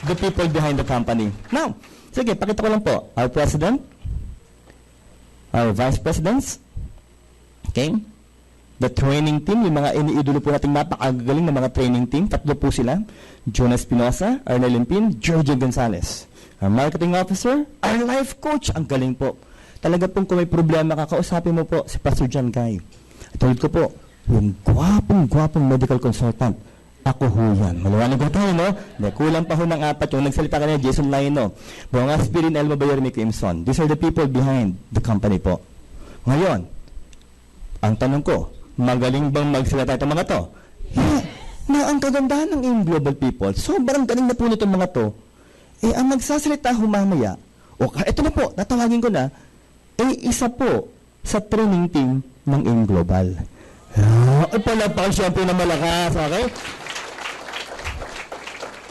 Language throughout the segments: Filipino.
the people behind the company. Now, sige, pakita ko lang po. Our president, our vice presidents, okay? The training team, yung mga iniidolo po nating napakagaling na mga training team, tatlo po sila. Jonas Espinosa, Arnel Limpin, Georgie Gonzalez. Our marketing officer, our life coach, ang galing po. Talaga pong kung may problema, kakausapin mo po si Pastor John Guy. Tulad ko po, yung gwapong medical consultant. Ako ho yan. Maliwanag ko tayo, no? Kulang pa ho ng 4. Yung nagsalita kanina, Jason Lino. Buong Aspirin, Elmo Bayer, Mick Imson. These are the people behind the company po. Ngayon, ang tanong ko, magaling bang magsalita itong mga to? Na ang kagandahan ng AIM Global People, sobrang galing na po nitong mga to. Ang magsasalita humamaya, ito na po, tatawagin ko na, isa po sa training team ng AIM Global. Palapang siyempre na malakas, okay?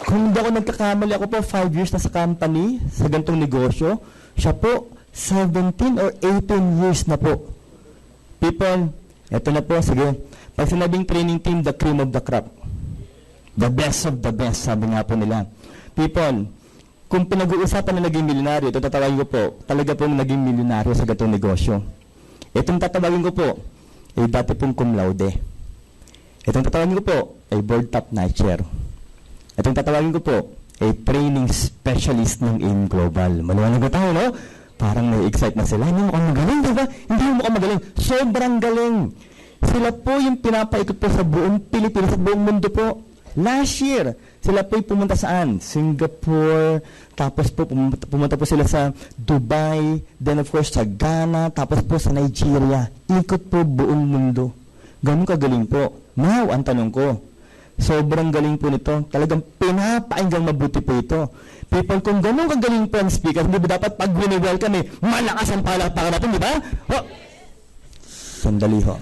Kung hindi ako nagkakamali, ako po 5 years na sa company, sa gantong negosyo, siya po 17 or 18 years na po. People, eto na po, sige. Pag sinabing training team, the cream of the crop. The best of the best, sabi nga po nila. People, kung pinag-uusapan na naging milyonaryo, ito tatawagin ko po, talaga pong naging milyonaryo sa gantong negosyo. Itong tatawagin ko po, ay dati pong cum laude. Itong tatawagin ko po, ay board top notcher. Itong tatawagin ko po, ay training specialist ng AIM Global. Maliwanag ba tayo, no? Parang na-excite na sila. Hindi mo kang magaling, diba? Hindi mo kang magaling. Sobrang galing. Sila po yung pinapaikot po sa buong Pilipinas, sa buong mundo po. Last year, sila po pumunta saan? Singapore, tapos po pumunta po sila sa Dubai, then of course sa Ghana, tapos po sa Nigeria. Ikot po buong mundo. Ganun kagaling po. Now, ang tanong ko, sobrang galing po nito. Talagang pinapainggang mabuti po ito. People, kung ganun kagaling po ang speaker, hindi ba dapat pag wini-welcome malakas ang palakpakan natin, di ba? Sandali ho.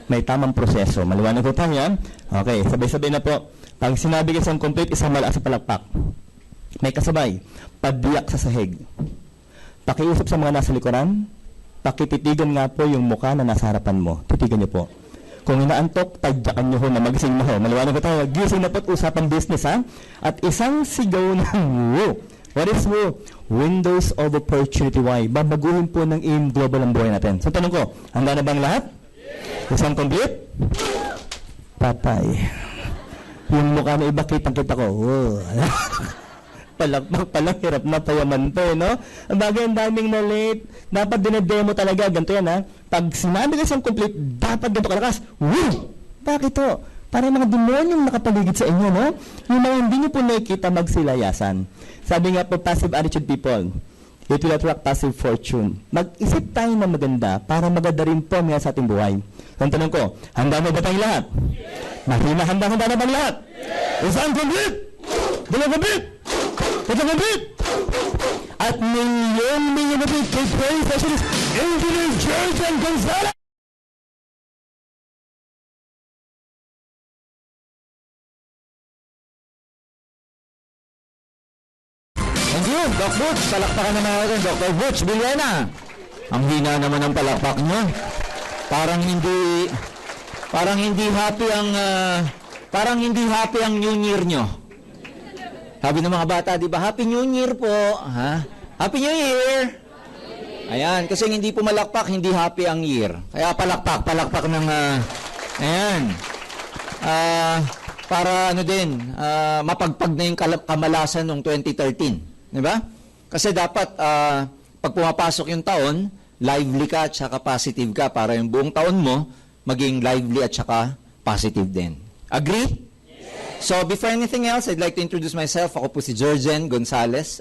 May tamang proseso. Maliwanag po tayo yan. Okay, sabay-sabay na po. Pag sinabi isang complete, isang malakas sa palakpak. May kasabay, pagbiyak sa sahig. Pakiusap sa mga nasa likuran, pakititigan nga po yung mukha na nasa harapan mo. Titigan niyo po. Kung inaantok, tadyakan niyo ho na magising na ho. Maliwanag po tayo, gising na po't usapang business, ha? At isang sigaw ng woo. What is woo? Windows of Opportunity Y. Babaguhin po ng AIM Global ang buhay natin. So tanong ko, handa na bang lahat? Isang complete? Patay. Yung mukha na iba, kitang-kita ko. Palakpak palang, hirap na payaman to, no? Ang bagay, ang daming na late. Dapat dinedemo talaga. Ganito yan, ha? Pag sinabi ka siyang complete, dapat ganito kalakas. Woo! Bakit to? Para mga demonyong nakapaligid sa inyo, no? Yung mga hindi nyo po nakikita, magsilayasan. Sabi nga po, passive attitude people, it will attract passive fortune. Mag-isip tayo na maganda para maganda rin po mga sa ating buhay. Ang tanong ko, handa mo ba tayong lahat? Mahina, handa na bang lahat? Isang complete! Dalawang complete! Tatlong complete! At milyon na complete kay Praise Specialist Engineer Georgie Gonzalez! Thank you, Doc Butch. Palakpakan naman natin, Dr. Butch Villena. Ang hina naman ng palakpak niyo. Parang hindi happy ang New Year nyo. Sabi ng mga bata, di ba? Happy New Year po. Ha? Happy New Year! Ayan, kasi hindi po malakpak, hindi happy ang year. Kaya palakpak ng, ayan. Para mapagpag na yung kamalasan ng 2013. Di ba? Kasi dapat, pag pumapasok yung taon, lively ka at saka positive ka para yung buong taon mo maging lively at saka positive din. Agree? Yes. So, before anything else, I'd like to introduce myself. Ako po si Georgie Gonzalez.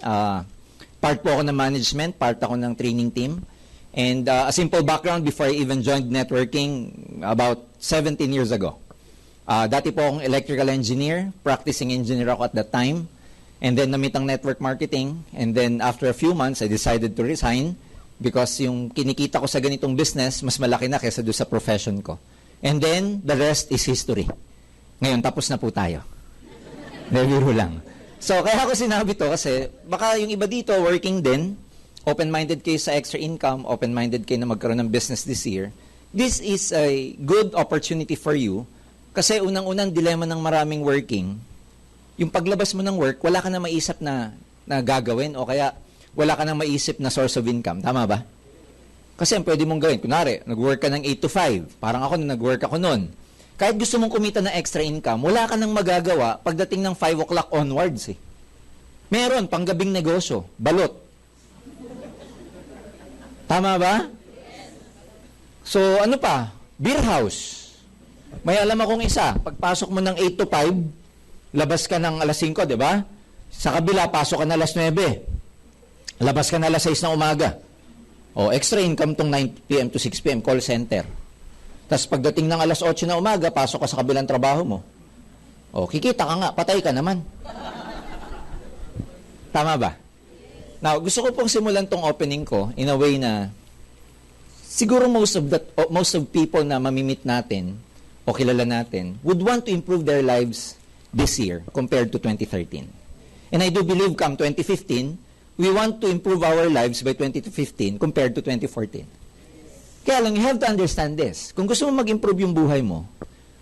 Part po ako ng management, part ako ng training team. And a simple background before I even joined networking about 17 years ago. Dati po akong electrical engineer, practicing engineer ako at that time. And then namit ang network marketing. And then after a few months, I decided to resign because yung kinikita ko sa ganitong business, mas malaki na kaysa doon sa profession ko. And then, the rest is history. Ngayon, tapos na po tayo. Biro lang. So, kaya ako sinabi to kasi baka yung iba dito working din, open-minded kayo sa extra income, open-minded kayo na magkaroon ng business this year. This is a good opportunity for you kasi unang-unang dilemma ng maraming working, yung paglabas mo ng work, wala ka na maisip na gagawin o kaya wala ka na maisip na source of income. Tama ba? Kasi ang pwede mong gawin, kunwari, nag-work ka ng 8 to 5. Parang ako, nag-work ako noon. Kahit gusto mong kumita ng extra income, wala ka nang magagawa pagdating ng 5 o'clock onwards. Meron, panggabing negosyo, balot. Tama ba? So, ano pa? Beer house. May alam akong isa, pagpasok mo ng 8 to 5, labas ka ng alas 5, di ba? Sa kabila, pasok ka na alas 9. Labas ka na alas 6 ng umaga. O, extra income tong 9 p.m. to 6 p.m. call center. Tapos pagdating ng alas 8 na umaga, pasok ka sa kabilang trabaho mo. O, kikita ka nga, patay ka naman. Tama ba? Now, gusto ko pong simulan tong opening ko in a way na siguro most of people na mamimit natin o kilala natin would want to improve their lives this year compared to 2013. And I do believe come 2015, we want to improve our lives by 2015 compared to 2014. Kaya lang, you have to understand this. Kung gusto mo mag-improve yung buhay mo,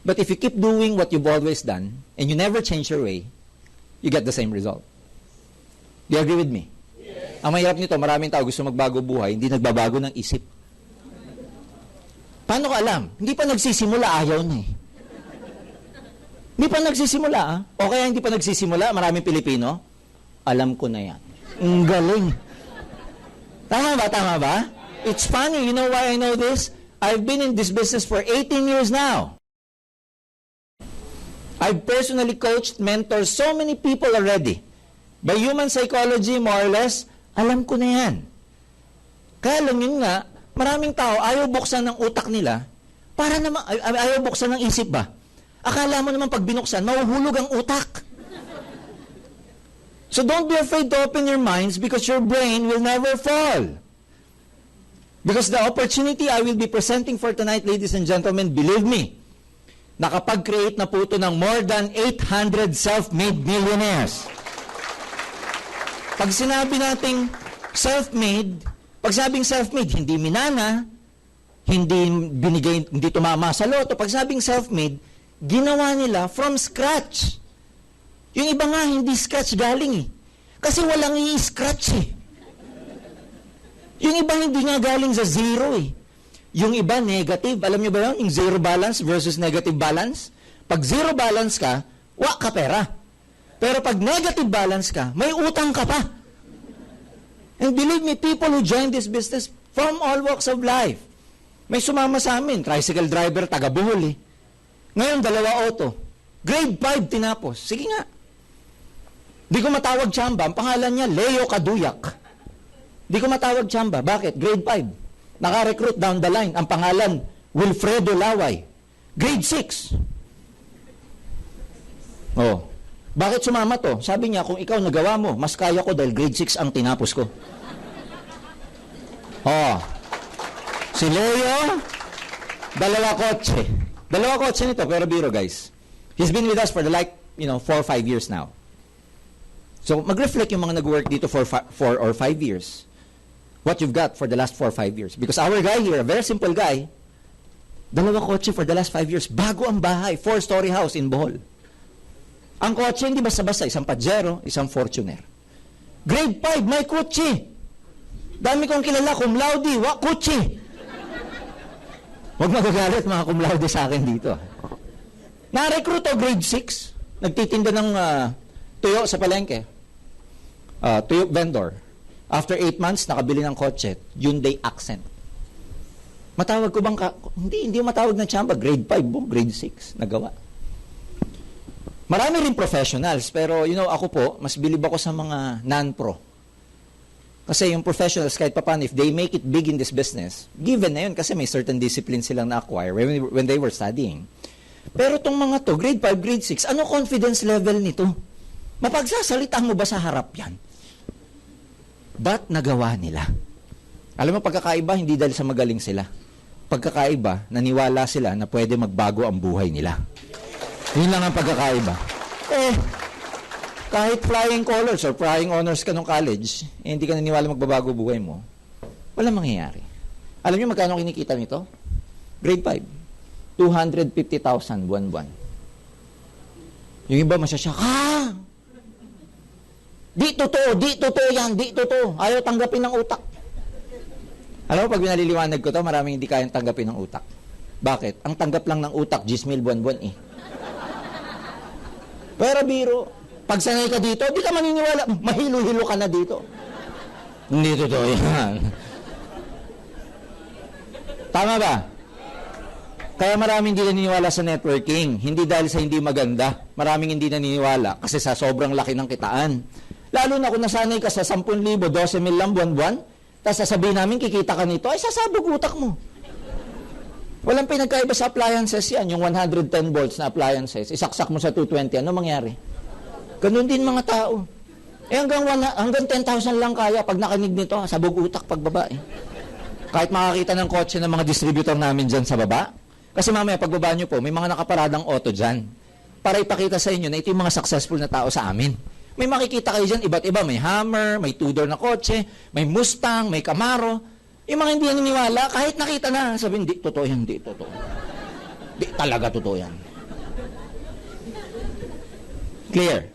but if you keep doing what you've always done, and you never change your way, you get the same result. Do you agree with me? Yes. Ang mahirap nito, maraming tao gusto magbago buhay, hindi nagbabago ng isip. Paano ka alam? Hindi pa nagsisimula, ayaw na eh. Hindi pa nagsisimula, ah. O kaya hindi pa nagsisimula, maraming Pilipino, alam ko na yan. Ang galing. Tama ba? Tama ba? It's funny. You know why I know this? I've been in this business for 18 years now. I've personally coached, mentored so many people already. By human psychology, more or less, alam ko na yan. Kaya lang yun nga, maraming tao ayaw buksan ng utak nila para naman, ayaw buksan ng isip ba? Akala mo naman pag binuksan, mahuhulog ang utak. So don't be afraid to open your minds because your brain will never fall. Because the opportunity I will be presenting for tonight, ladies and gentlemen, believe me, nakapag-create na po ito ng more than 800 self-made millionaires. Pag sinabi nating self-made, pag sabing self-made, hindi minana, hindi binigay, hindi tumama sa loto. Pag sabing self-made, ginawa nila from scratch. Yung iba nga, hindi scratch galing eh. Kasi walang i-scratch eh. Yung iba hindi nga galing sa zero eh. Yung iba negative. Alam niyo ba yun? Yung zero balance versus negative balance. Pag zero balance ka, wala ka pera. Pero pag negative balance ka, may utang ka pa. And believe me, people who join this business from all walks of life. May sumama sa amin, tricycle driver, taga Bohol eh. Ngayon, 2 auto. Grade 5 tinapos. Sige nga. Di ko matawag tsamba. Ang pangalan niya, Leo Kaduyak. Di ko matawag tsamba. Bakit? Grade 5. Naka-recruit down the line. Ang pangalan, Wilfredo Laway. Grade 6. Oh. Bakit sumama to? Sabi niya, kung ikaw nagawa mo, mas kaya ko dahil grade 6 ang tinapos ko. Oh. Si Leo, 2 kotse. 2 kotse nito, pero biro guys. He's been with us for 4 or 5 years now. So, mag-reflect yung mga nag-work dito for 4 or 5 years. What you've got for the last 4 or 5 years. Because our guy here, a very simple guy, 2 kotse for the last 5 years. Bago ang bahay, 4-story house in Bohol. Ang kotse, hindi basta-basta. Isang Pajero, isang Fortuner. Grade 5, may kotse. Dami kong kilala, cum laude, kotse. Huwag magagalit mga cum laude sa akin dito. Na-recruit o grade 6. Nagtitinda ng tuyo sa palengke. Tuyo vendor. After 8 months, nakabili ng kotse. Hyundai Accent. Matawag ko bang hindi matawag na tsamba. Grade 5 grade 6. Nagawa. Marami rin professionals. Pero, ako po, mas bilib ako sa mga non-pro. Kasi yung professionals, kahit pa paano, if they make it big in this business, given na yun, kasi may certain discipline silang na-acquire when they were studying. Pero itong mga to, grade 5, grade 6, ano confidence level nito? Mapagsasalita mo ba sa harap yan? Ba't nagawa nila? Alam mo, pagkakaiba, hindi dahil sa magaling sila. Pagkakaiba, naniwala sila na pwede magbago ang buhay nila. Yun lang ang pagkakaiba. Kahit flying colors or flying honors ka nung college, hindi ka naniwala magbabago buhay mo, walang mangyayari. Alam niyo magkano kinikita nito? Grade 5. 250,000 buwan-buwan. Yung iba masyasyak, Di totoo yan, di totoo. Ayaw tanggapin ng utak. Alam mo, pag binaliliwanag ko to, maraming hindi kayang tanggapin ng utak. Bakit? Ang tanggap lang ng utak, 10,000 buwan-buwan eh. Pero biro, pag sanay ka dito, di ka maniniwala, mahilo-hilo ka na dito. Hindi totoo yan. Tama ba? Kaya maraming hindi naniniwala sa networking. Hindi dahil sa hindi maganda. Maraming hindi naniniwala kasi sa sobrang laki ng kitaan. Lalo na kung nasanay ka sa 10,000, 12,000 lang buwan-buwan, tapos sasabihin namin, kikita ka nito, ay sasabog utak mo. Walang pinagkaiba sa appliances yan. Yung 110 volts na appliances, isaksak mo sa 220, ano mangyari? Ganun din mga tao. Hanggang 10,000 lang kaya pag nakinig nito, sabog utak pagbaba eh. Kahit makakita ng kotse ng mga distributor namin dyan sa baba. Kasi mamaya pagbaba nyo po, may mga nakaparadang auto dyan. Para ipakita sa inyo na ito yung mga successful na tao sa amin. May makikita kayo dyan, iba't iba. May Hummer, may two-door na kotse, may Mustang, may Camaro. Yung mga hindi naniniwala, kahit nakita na, sabihin, di totoo yan, di totoo. Di talaga totoo yan. Clear?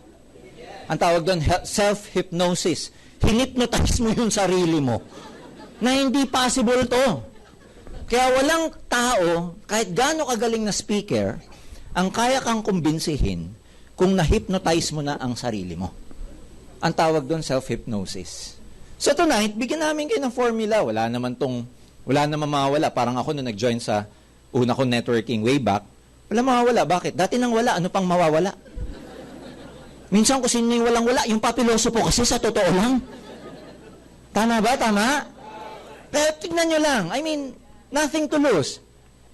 Ang tawag doon, self-hypnosis. Hinipnotize mo yung sarili mo na hindi possible to. Kaya walang tao, kahit gaano kagaling na speaker, ang kaya kang kumbinsihin kung na-hypnotize mo na ang sarili mo. Ang tawag doon, self-hypnosis. So tonight, bigyan namin kayo ng formula. Wala naman mawawala. Parang ako nung nag-join sa una kong networking way back, wala mawawala. Bakit? Dati nang wala, ano pang mawawala? Minsan kung sino yung walang-wala, yung papiloso po kasi sa totoo lang. Tama ba? Tama? Pero tignan nyo lang. I mean, nothing to lose.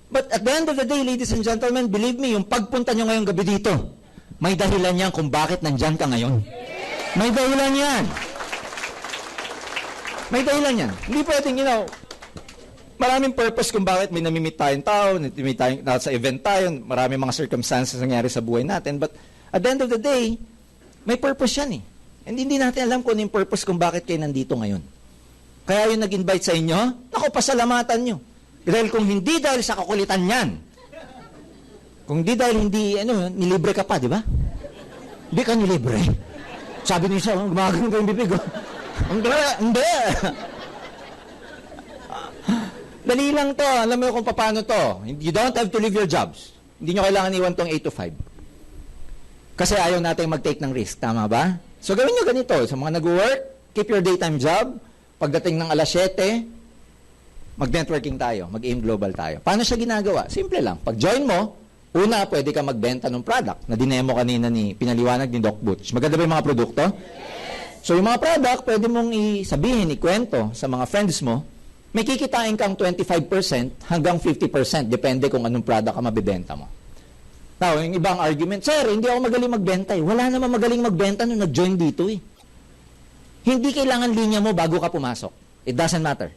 But at the end of the day, ladies and gentlemen, believe me, yung pagpunta nyo ngayong gabi dito, may dahilan yan kung bakit nandyan ka ngayon. May dahilan yan. May dahilan yan. Hindi pwedeng, maraming purpose kung bakit may namimit tayong tao, namimit tayong sa event tayo, maraming mga circumstances nangyari sa buhay natin. But at the end of the day, may purpose yan eh. And hindi natin alam kung ano yung purpose kung bakit kayo nandito ngayon. Kaya yung nag-invite sa inyo, naku, pasalamatan nyo. Dahil kung hindi dahil sa kakulitan yan, kung hindi dahil nilibre ka pa, di ba? Hindi ka nilibre. Sabi niyo siya, gumagano ka yung bibig. Hindi. Dali lang to. Alam mo kung paano to. You don't have to leave your jobs. Hindi nyo kailangan iwan tong 8 to 5. Kasi ayaw natin mag-take ng risk. Tama ba? So gawin nyo ganito. Sa mga nag-work, keep your daytime job. Pagdating ng alas 7, mag-networking tayo. Mag-aim global tayo. Paano siya ginagawa? Simple lang. Pag-join mo, una, pwede ka magbenta ng product na dinemo kanina pinaliwanag ni Doc Butch. Maganda ba yung mga produkto? Yes. So yung mga product, pwede mong isabihin, ikwento sa mga friends mo. May kikitain kang 25% hanggang 50%. Depende kung anong product ka mabibenta mo. Now, yung ibang argument, sir, hindi ako magaling magbenta eh. Wala naman magaling magbenta nung nag-join dito eh. Hindi kailangan linya mo bago ka pumasok. It doesn't matter.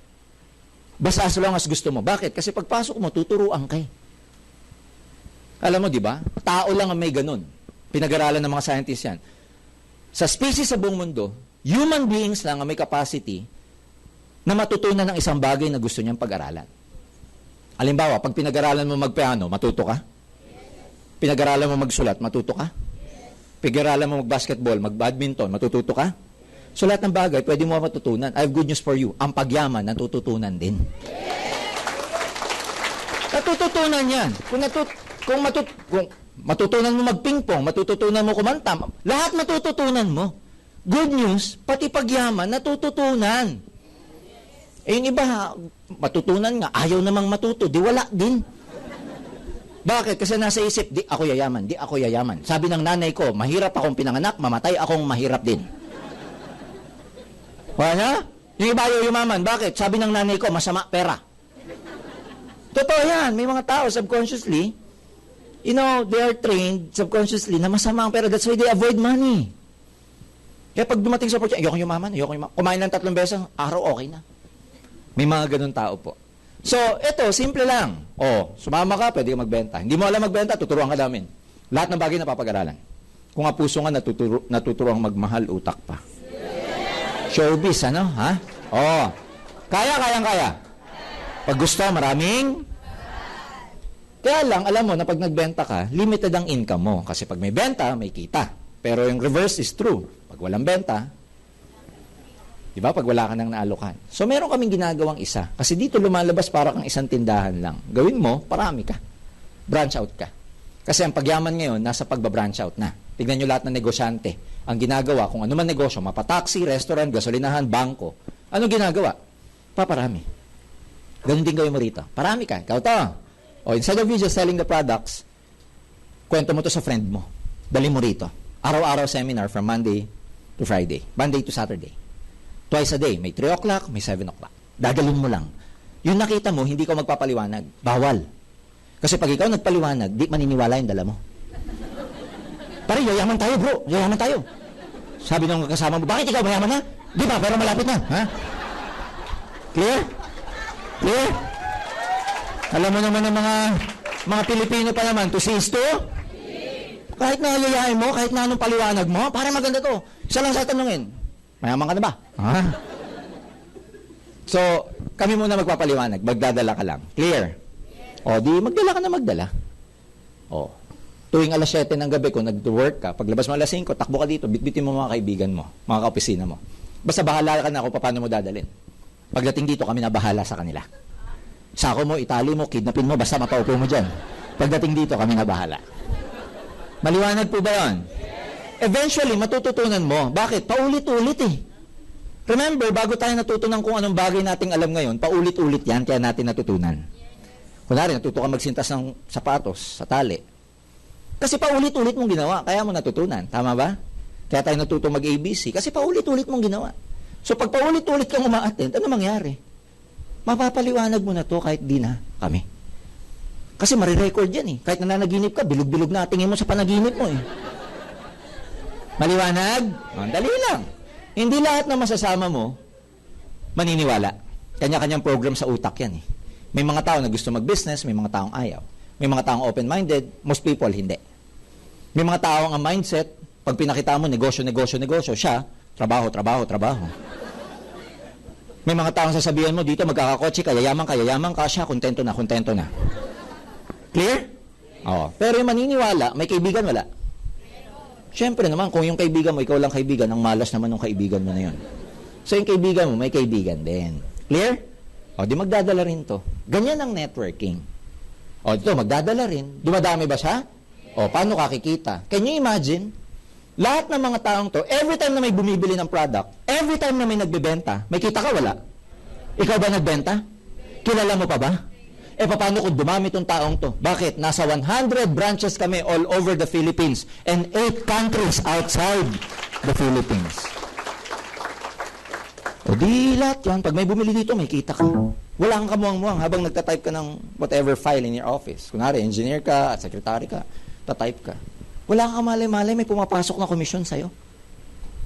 Basta as long as gusto mo. Bakit? Kasi pagpasok mo, tuturuan ka eh. Alam mo, di ba? Tao lang ang may ganun. Pinag-aralan ng mga scientists yan. Sa species sa buong mundo, human beings lang ang may capacity na matutunan ng isang bagay na gusto niyang pag-aralan. Halimbawa, pag pinag-aralan mo magpiano, matuto ka? Pinag-aralan mo magsulat, matuto ka? Pinag-aralan mo mag-basketball, mag-badminton, matututo ka? So lahat ng bagay, pwede mo matutunan. I have good news for you. Ang pagyaman, natututunan din. Natututunan yan. Kung matutunan mo mag-pingpong, matututunan mo kumanta, lahat matututunan mo. Good news, pati pagyaman, natututunan. Eh yung iba, matutunan nga, ayaw namang matuto, di wala din. Bakit? Kasi nasa isip, di ako yayaman. Sabi ng nanay ko, mahirap akong pinanganak, mamatay akong mahirap din. Wala? Yung iba ayaw yumaman, bakit? Sabi ng nanay ko, masama pera. Totoo yan, may mga tao subconsciously, they are trained subconsciously na masama ang pera. That's why they avoid money. Kaya pag dumating sa opportunity, ayokong yumaman. Kumain ng 3 beses, araw okay na. May mga ganun tao po. So, ito, simple lang. Sumama ka, pwede ka magbenta. Hindi mo alam magbenta, tuturuan ka namin. Lahat ng bagay na papag-aralan. Kung nga puso nga, natuturuan magmahal, utak pa. Showbiz, ano? Ha? Kaya. Pag gusto, maraming. Kaya lang, alam mo na pag nagbenta ka, limited ang income mo. Kasi pag may benta, may kita. Pero yung reverse is true. Pag walang benta, Di ba? Pag wala ka nang naalokan. So, meron kaming ginagawang isa. Kasi dito lumalabas para kang isang tindahan lang. Gawin mo, parami ka. Branch out ka. Kasi ang pagyaman ngayon, nasa pagba-branch out na. Tignan nyo lahat ng negosyante. Ang ginagawa, kung ano man negosyo, mapataksi, restaurant, gasolinahan, bangko. Ano ginagawa? Paparami. Ganun din gawin mo rito. Parami ka. Ikaw to. O, instead of you just selling the products, kwento mo to sa friend mo. Dali mo rito. Araw-araw seminar from Monday to Friday. Monday to Saturday. Twice a day. May 3 o'clock, may 7 o'clock. Dadalhin mo lang. Yung nakita mo, hindi ko magpapaliwanag. Bawal. Kasi pag ikaw nagpaliwanag, di maniniwala yung dala mo. Pare, yayaman tayo bro. Yayaman tayo. Sabi ng kasama mo, bakit ikaw mayaman na? Di ba? Pero malapit na. Ha? Clear? Clear? Alam mo naman ng mga Pilipino pa naman, to sis to? Kahit na yayain mo, kahit na anong paliwanag mo, para maganda to. Isa lang sa tanungin, mayaman ka na ba? Ha? So, kami muna magpapaliwanag, magdadala ka lang. Clear? O, di magdala ka na magdala. O, tuwing alas 7 ng gabi, kung nag-work ka, paglabas mo alas 5, takbo ka dito, bitbitin mo mga kaibigan mo, mga kaopisina mo. Basta bahala ka na kung paano mo dadalhin. Pagdating dito, kami na bahala sa kanila. Sako mo, itali mo, kidnapin mo, basta mapaupo mo dyan. Pagdating dito, kami na bahala. Maliwanag po ba yun? Eventually, matututunan mo. Bakit? Paulit-ulit eh. Remember, bago tayo natutunan kung anong bagay nating alam ngayon, paulit-ulit yan, kaya natin natutunan. Kunwari, natuto ka magsintas ng sapatos sa tali. Kasi paulit-ulit mong ginawa, kaya mo natutunan. Tama ba? Kaya tayo natuto mag-ABC, kasi paulit-ulit mong ginawa. So, pag paulit-ulit kang uma-attend, ano mangyari? Mapapaliwanag mo na to kahit di na kami. Kasi marirecord yan eh. Kahit nananaginip ka, bilog-bilog na tingin mo sa panaginip mo eh. Maliwanag? Dali lang. Hindi lahat na masasama mo, maniniwala. Kanya-kanyang program sa utak yan eh. May mga tao na gusto mag-business, may mga taong ayaw. May mga taong open-minded, most people hindi. May mga taong ang mindset, pag pinakita mo, negosyo, siya, trabaho. May mga taong sasabihan mo, dito magkakakotse ka, yayaman ka, siya, kontento na. Clear? Oo. Pero yung maniniwala, may kaibigan, wala? Siyempre naman, kung yung kaibigan mo, ikaw lang kaibigan, ang malas naman ng kaibigan mo na yun. So yung kaibigan mo, may kaibigan din. Clear? O, di magdadala rin to. Ganyan ang networking. O, ito, magdadala rin. Dumadami ba siya? O, paano kakikita? Can you imagine? Lahat ng mga taong to, every time na may bumibili ng product, every time na may nagbebenta, may kita ka, wala? Ikaw ba nagbenta? Kilala mo pa ba? Paano kung dumami tong taong to? Bakit? Nasa 100 branches kami all over the Philippines and 8 countries outside the Philippines. O di lahat yan. Pag may bumili dito, may kita ka. Wala kang kamuang-muang habang nagtatype ka ng whatever file in your office. Kunwari, engineer ka at secretary ka, tatype ka. Wala kang malay-malay, may pumapasok na komisyon sa'yo.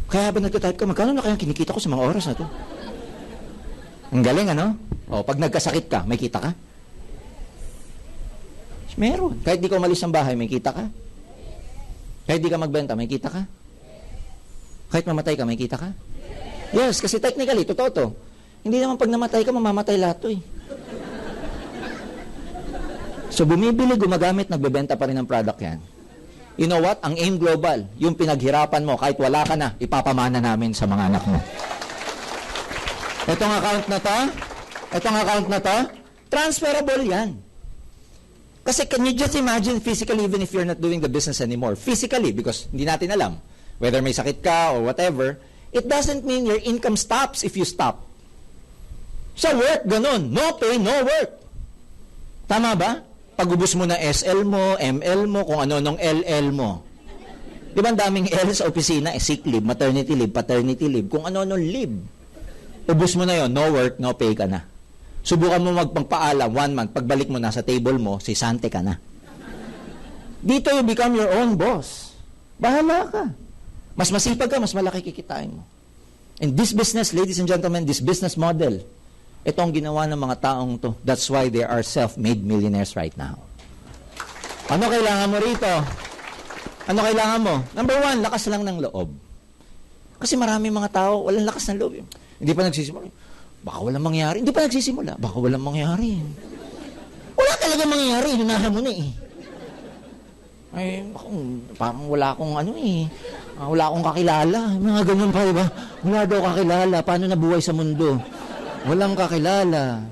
Kaya habang nagtatype ka, magkano na kayang kinikita ko sa mga oras na to? Ang galing, ano? O, pag nagkasakit ka, may kita ka? Meron. Kahit di ka umalis ng bahay, may kita ka? Kahit di ka magbenta, may kita ka? Kahit mamatay ka, may kita ka? Yes, kasi technically, totoo to. Hindi naman pag namatay ka, mamamatay lahat to eh. So, bumibili, gumagamit, nagbebenta pa rin ng product yan. You know what? Ang AIM Global, yung pinaghirapan mo, kahit wala ka na, ipapamana namin sa mga anak mo. Itong account na to, transferable yan. Kasi can you just imagine physically, even if you're not doing the business anymore, physically, because hindi natin alam, whether may sakit ka or whatever, it doesn't mean your income stops if you stop. Sa work, ganun. No pay, no work. Tama ba? Pag-ubos mo na SL mo, ML mo, kung ano nung LL mo. Di ba ang daming L sa opisina? Sick leave, maternity leave, paternity leave, kung ano nung leave. Ubos mo na yon, no work, no pay ka na. Subukan mo magpagpaalam 1 month, pagbalik mo na sa table mo, sisante ka na. Dito you become your own boss. Bahala ka. Mas masipag ka, mas malaki kikitain mo. In this business, ladies and gentlemen, this business model, ito ang ginawa ng mga taong to. That's why they are self-made millionaires right now. Ano kailangan mo rito? Ano kailangan mo? Number 1, lakas lang ng loob. Kasi maraming mga tao, walang lakas ng loob. Hindi pa nagsisimula. Baka walang mangyari. Hindi pa nagsisimula. Baka walang mangyari. Wala talaga mangyari. Hinunahan mo na eh. Ay, parang wala akong ano eh. Wala akong kakilala. Mga ganun pa, diba? Wala daw kakilala. Paano nabuhay sa mundo? Walang kakilala.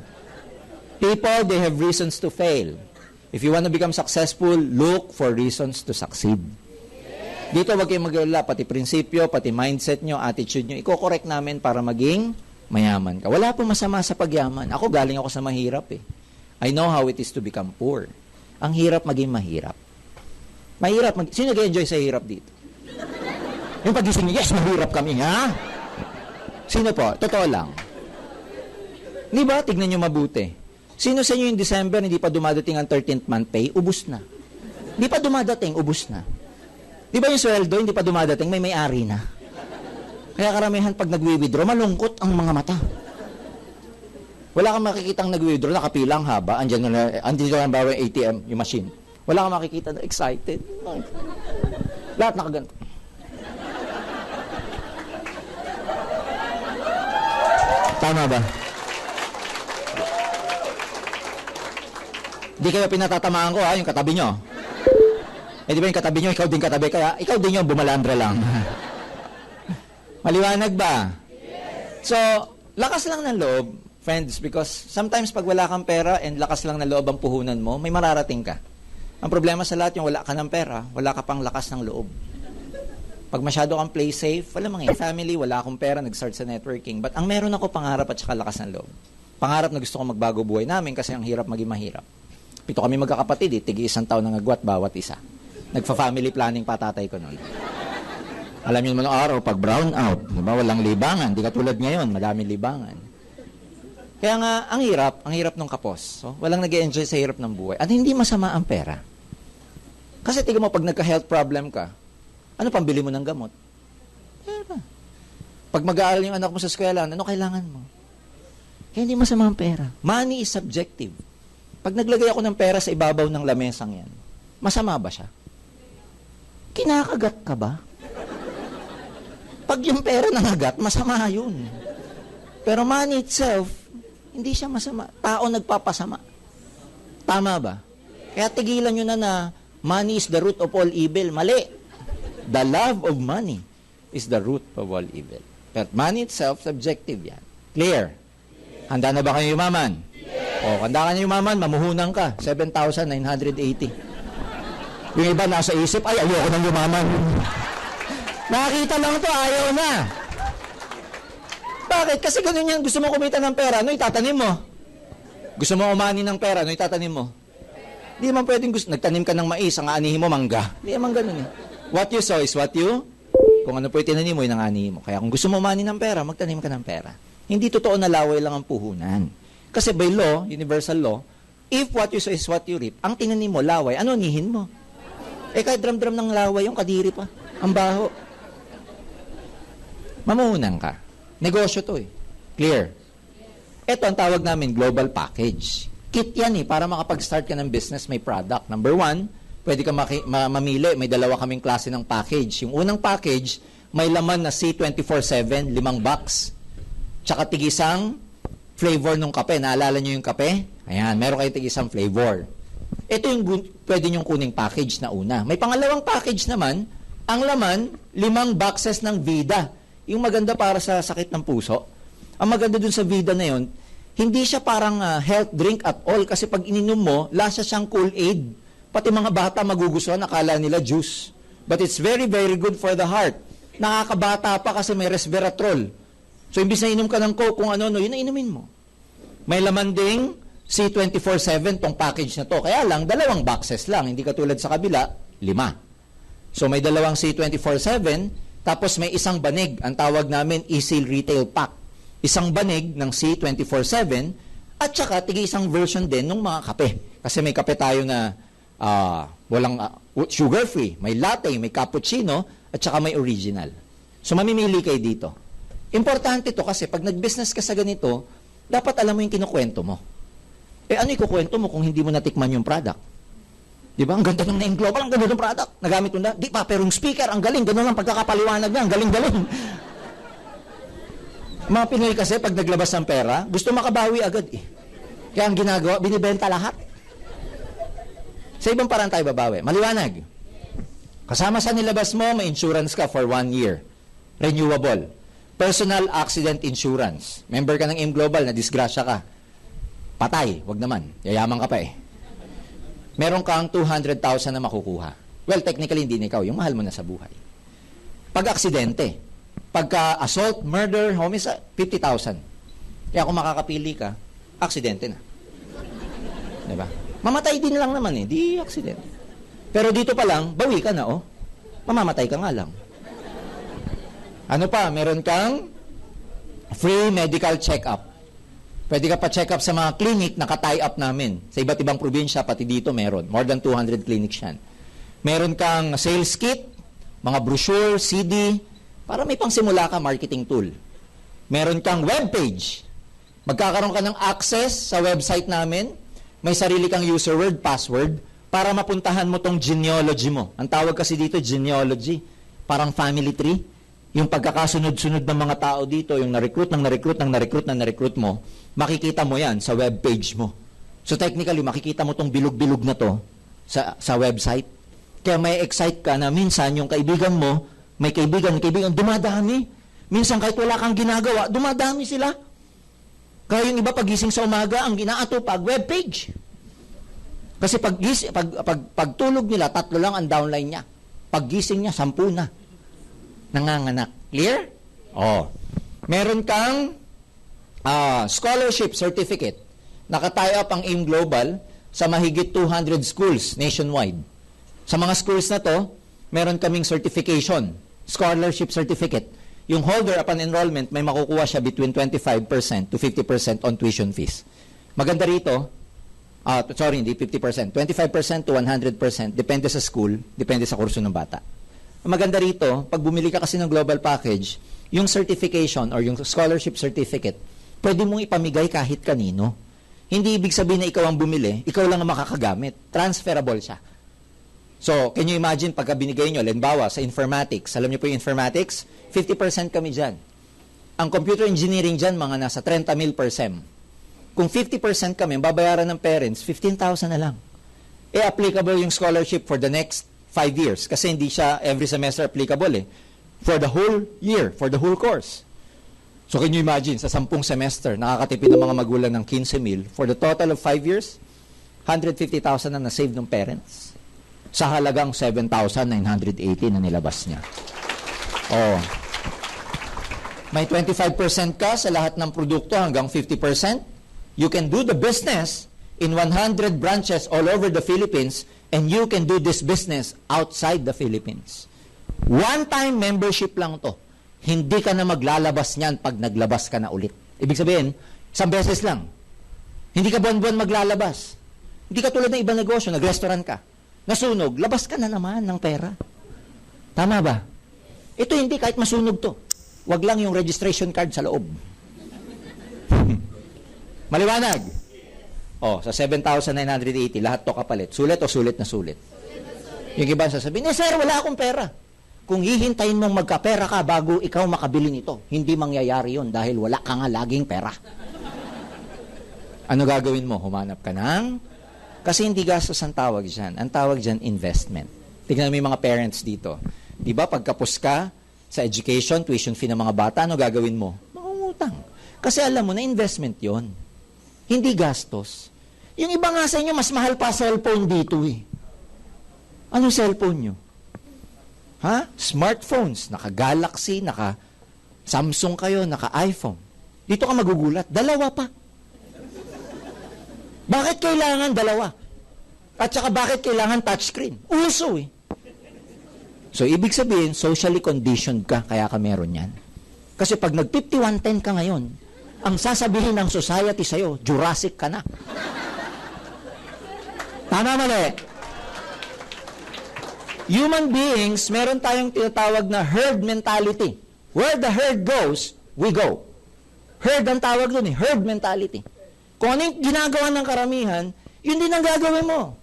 People, they have reasons to fail. If you want to become successful, look for reasons to succeed. Dito, wag kayong mag-alala. Pati prinsipyo, pati mindset nyo, attitude nyo, i-correct namin para maging mayaman ka. Wala pong masama sa pagyaman. Ako, galing ako sa mahirap eh. I know how it is to become poor. Ang hirap maging mahirap. Sino nag-enjoy sa hirap dito? Yung pagising niya, yes, mahirap kami, ha? Sino po? Totoo lang. Di ba? Tignan nyo mabuti. Sino sa inyo yung December, hindi pa dumadating ang 13th month pay? Ubus na. Hindi pa dumadating, ubus na. Di ba yung sweldo, hindi pa dumadating, may may-ari na. Kaya karamihan pag nag-withdraw, malungkot ang mga mata. Wala kang makikitang nag-withdraw, nakapilang haba, andyan na bawa yung ATM, yung machine. Wala kang makikita na excited. Lahat nakaganto. Tama ba? Di kayo pinatatamaan ko, ha, yung katabi nyo. Di ba yung katabi nyo, ikaw din katabi, kaya ikaw din yung bumalandra lang. Maliwanag ba? Yes. So, lakas lang ng loob, friends, because sometimes pag wala kang pera and lakas lang ng loob ang puhunan mo, may mararating ka. Ang problema sa lahat yung wala ka ng pera, wala ka pang lakas ng loob. Pag masyado kang play safe, wala mga family, wala akong pera, nag-start sa networking. But ang meron ako, pangarap at saka lakas ng loob. Pangarap na gusto ko magbago buhay namin kasi ang hirap maging mahirap. 7 kami magkakapatid, tigi-1 taon ng agwat bawat isa. Nagfa-family planning pa tatay ko noon. Alam niyo naman ng araw, pag brown out, diba, walang libangan. Di katulad ngayon, madaming libangan. Kaya nga, ang hirap nung kapos. So, walang nag-enjoy sa hirap ng buhay. At hindi masama ang pera. Kasi tingnan mo, pag nagka-health problem ka, ano pambili mo ng gamot? Pera. Pag mag-aaral yung anak mo sa eskwela, ano kailangan mo? Kaya hindi masama ang pera. Money is subjective. Pag naglagay ako ng pera sa ibabaw ng lamesang yan, masama ba siya? Kinakagat ka ba? Pag yung pera nangagat, masama yun. Pero money itself, hindi siya masama. Tao nagpapasama. Tama ba? Kaya tigilan nyo na money is the root of all evil. Mali. The love of money is the root of all evil. But money itself, subjective yan. Clear? Handa na ba kayo yumaman? O, handa ka na yumaman, mamuhunan ka. 7,980. Yung iba nasa isip, ay, ayoko nang yumaman. Nakakita lang to, ayaw na. Bakit? Kasi ganun yan, gusto mo kumita ng pera, ano itatanim mo? Gusto mo umani ng pera, ano itatanim mo? Hindi naman pwedeng nagtanim ka ng mais, ang aanihin mo, mangga. Hindi naman ganun eh. What you sow is what you, kung ano po itinanim mo, yun ang aanihin mo. Kaya kung gusto mo umani ng pera, magtanim ka ng pera. Hindi totoo na laway lang ang puhunan. Kasi by law, universal law, if what you sow is what you reap, ang tinanim mo, laway, ano anihin mo? Kahit dram-dram ng laway, yung kadiri pa. Ang baho. Mamuhunan ka. Negosyo to eh. Clear? Ito ang tawag namin global package. Kit yan eh, para makapag-start ka ng business, may product. Number 1, pwede ka mamili. May 2 kaming klase ng package. Yung unang package, may laman na C24/7, 5 box. Tsaka tigisang flavor ng kape. Naalala nyo yung kape? Ayan, meron kayo tigisang flavor. Ito yung pwede nyong kuning package na una. May pangalawang package naman, ang laman, 5 boxes ng Vida. Yung maganda para sa sakit ng puso. Ang maganda dun sa Vida na yun, hindi siya parang health drink at all kasi pag ininom mo, lasa siyang Kool-Aid. Pati mga bata magugustuhan, akala nila juice. But it's very, very good for the heart. Nakakabata pa kasi may resveratrol. So, imbis na inom ka ng Coke, kung ano, yun na inumin mo. May laman ding C24/7 tong package na to. Kaya lang, 2 boxes lang. Hindi katulad sa kabila, 5. So, may 2 C24/7, tapos may isang banig. Ang tawag namin, Easy Retail Pack. Isang banig ng C24/7, at saka, isang version din ng mga kape. Kasi may kape tayo na walang sugar-free, may latte, may cappuccino, at saka may original. So, mamimili kayo dito. Importante to kasi pag nag-business ka sa ganito, dapat alam mo yung kinukwento mo. Ano yung kukwento mo kung hindi mo natikman yung product? Di ba? Ang ganda ng name global, ang ganda ng product. Nagamit mo na. Di pa, pero yung speaker, ang galing. Ganun lang pagkakapaliwanag niya, ang galing-galing. Mga Pinoy kasi, pag naglabas ng pera, gusto makabawi agad eh. Kaya ang ginagawa, binibenta lahat. Sa ibang paraan tayo babawi. Maliwanag. Kasama sa nilabas mo, may insurance ka for 1 year. Renewable. Personal accident insurance. Member ka ng AIM Global, na disgrasya ka. Patay, wag naman. Yayaman ka pa eh. Meron kang 200,000 na makukuha. Well, technically, hindi na ikaw. Yung mahal mo na sa buhay. Pag-aksidente. Pagka-assault, murder, homicide, 50,000. Kaya kung makakapili ka, aksidente na. Diba? Mamatay din lang naman eh. Di aksidente. Pero dito pa lang, bawi ka na, oh. Mamamatay ka nga lang. Ano pa? Meron kang free medical check-up. Pwede ka pa check-up sa mga clinic na ka-tie up namin. Sa iba't ibang probinsya, pati dito meron. More than 200 clinics yan. Meron kang sales kit, mga brochure, CD, para may pangsimula ka marketing tool. Meron kang webpage. Magkakaroon ka ng access sa website namin. May sarili kang user word, password, para mapuntahan mo tong genealogy mo. Ang tawag kasi dito, genealogy. Parang family tree. Yung pagkakasunod-sunod ng mga tao dito, yung na-recruit mo, makikita mo yan sa webpage mo. So technically, makikita mo tong bilog-bilog na to sa website. Kaya may excite ka na minsan yung kaibigan mo, may kaibigan, dumadami. Minsan kahit wala kang ginagawa, dumadami sila. Kaya yung iba pagising sa umaga, ang ginaatupag, webpage. Kasi pagtulog nila, 3 lang ang downline niya. Paggising niya, 10 na. Nanganganak. Clear? Oh. Meron kang scholarship certificate. Naka-tie up ang AIM Global sa mahigit 200 schools nationwide. Sa mga schools na to, meron kaming certification, scholarship certificate. Yung holder upon enrollment, may makukuha siya between 25% to 50% on tuition fees. Maganda rito, hindi 50%. 25% to 100%. Depende sa school, depende sa kurso ng bata. Maganda rito, pag bumili ka kasi ng global package, yung certification or yung scholarship certificate, pwede mong ipamigay kahit kanino. Hindi ibig sabihin na ikaw ang bumili, ikaw lang ang makakagamit. Transferable siya. So, can you imagine pagka binigay nyo, halimbawa sa informatics, alam nyo po yung informatics? 50% kami dyan. Ang computer engineering dyan, mga nasa 30 mil per sem. Kung 50% kami, babayaran ng parents, 15,000 na lang. Applicable yung scholarship for the next 5 years. Kasi hindi siya every semester applicable eh. For the whole year, for the whole course. So can you imagine, sa 10 semester, nakakatipid ng mga magulang ng 15 mil. For the total of 5 years, 150,000 na na-save ng parents. Sa halagang 7,980 na nilabas niya. Oh. May 25% ka sa lahat ng produkto hanggang 50%. You can do the business in 100 branches all over the Philippines, and you can do this business outside the Philippines. One-time membership lang to. Hindi ka na maglalabas niyan pag naglabas ka na ulit. Ibig sabihin, isang beses lang. Hindi ka buwan-buwan maglalabas. Hindi ka tulad ng ibang negosyo, nag-restaurant ka. Nasunog, labas ka na naman ng pera. Tama ba? Ito hindi, kahit masunog to. Wag lang yung registration card sa loob. Maliwanag? Oh, sa 7,980, lahat to kapalit. Sulit o sulit na sulit? Yung iba sasabihin, sir, wala akong pera. Kung hihintayin mong magkapera ka bago ikaw makabili nito, hindi mangyayari yun dahil wala ka nga laging pera. Ano gagawin mo? Humanap ka ng... Kasi hindi gastos ang tawag dyan. Ang tawag dyan, investment. Tignan mo yung mga parents dito. Di ba, pagkapos ka sa education, tuition fee ng mga bata, ano gagawin mo? Mangungutang. Kasi alam mo na investment yon. Hindi gastos. Yung iba nga sa inyo, mas mahal pa cellphone dito eh. Anong cellphone nyo? Ha? Smartphones. Naka-Galaxy, naka-Samsung kayo, naka-iPhone. Dito ka magugulat. 2 pa. Bakit kailangan 2? At saka bakit kailangan touchscreen? Uso eh. So, ibig sabihin, socially conditioned ka, kaya ka meron yan. Kasi pag nag-5110 ka ngayon, ang sasabihin ng society sa'yo, Jurassic ka na. Tama mali? Human beings, meron tayong tinatawag na herd mentality. Where the herd goes, we go. Herd ang tawag dun eh, herd mentality. Kung ano yung ginagawa ng karamihan, yun din ang gagawin mo.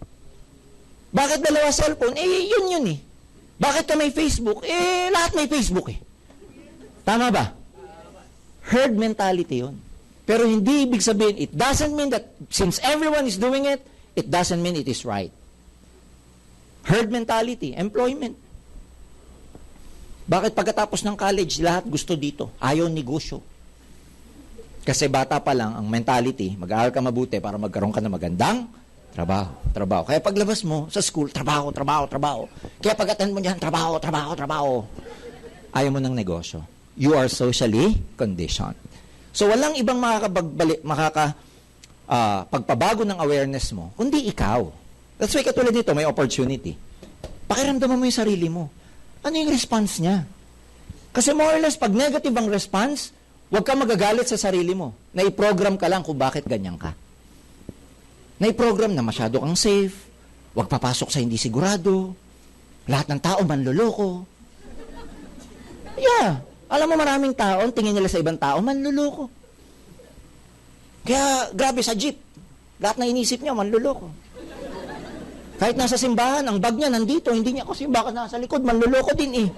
Bakit 2 cellphone? Yun eh. Bakit ka may Facebook? Lahat may Facebook eh. Tama ba? Herd mentality yun. Pero hindi ibig sabihin, it doesn't mean that since everyone is doing it, it doesn't mean it is right. Herd mentality, employment. Bakit pagkatapos ng college, lahat gusto dito? Ayaw negosyo. Kasi bata pa lang, ang mentality, mag-aaral ka mabuti para magkaroon ka ng magandang trabaho. Kaya paglabas mo sa school, trabaho. Kaya pag-attend mo niyan, trabaho. Ayaw mo ng negosyo. You are socially conditioned. So walang ibang pagpabago ng awareness mo, kundi ikaw. That's why katulad nito, may opportunity. Pakiramdaman mo yung sarili mo. Ano yung response niya? Kasi more or less, pag negative ang response, huwag ka magagalit sa sarili mo. Nai-program ka lang kung bakit ganyan ka. Nai-program na masyado kang safe, huwag papasok sa hindi sigurado, lahat ng tao manloloko. Yeah. Alam mo, maraming tao, tingin nila sa ibang tao, manloloko. Kaya, grabe sa jeep. Lahat na inisip niya, manloloko. Kahit nasa simbahan, ang bag niya nandito, hindi niya kasi baka nasa likod, manloloko din eh.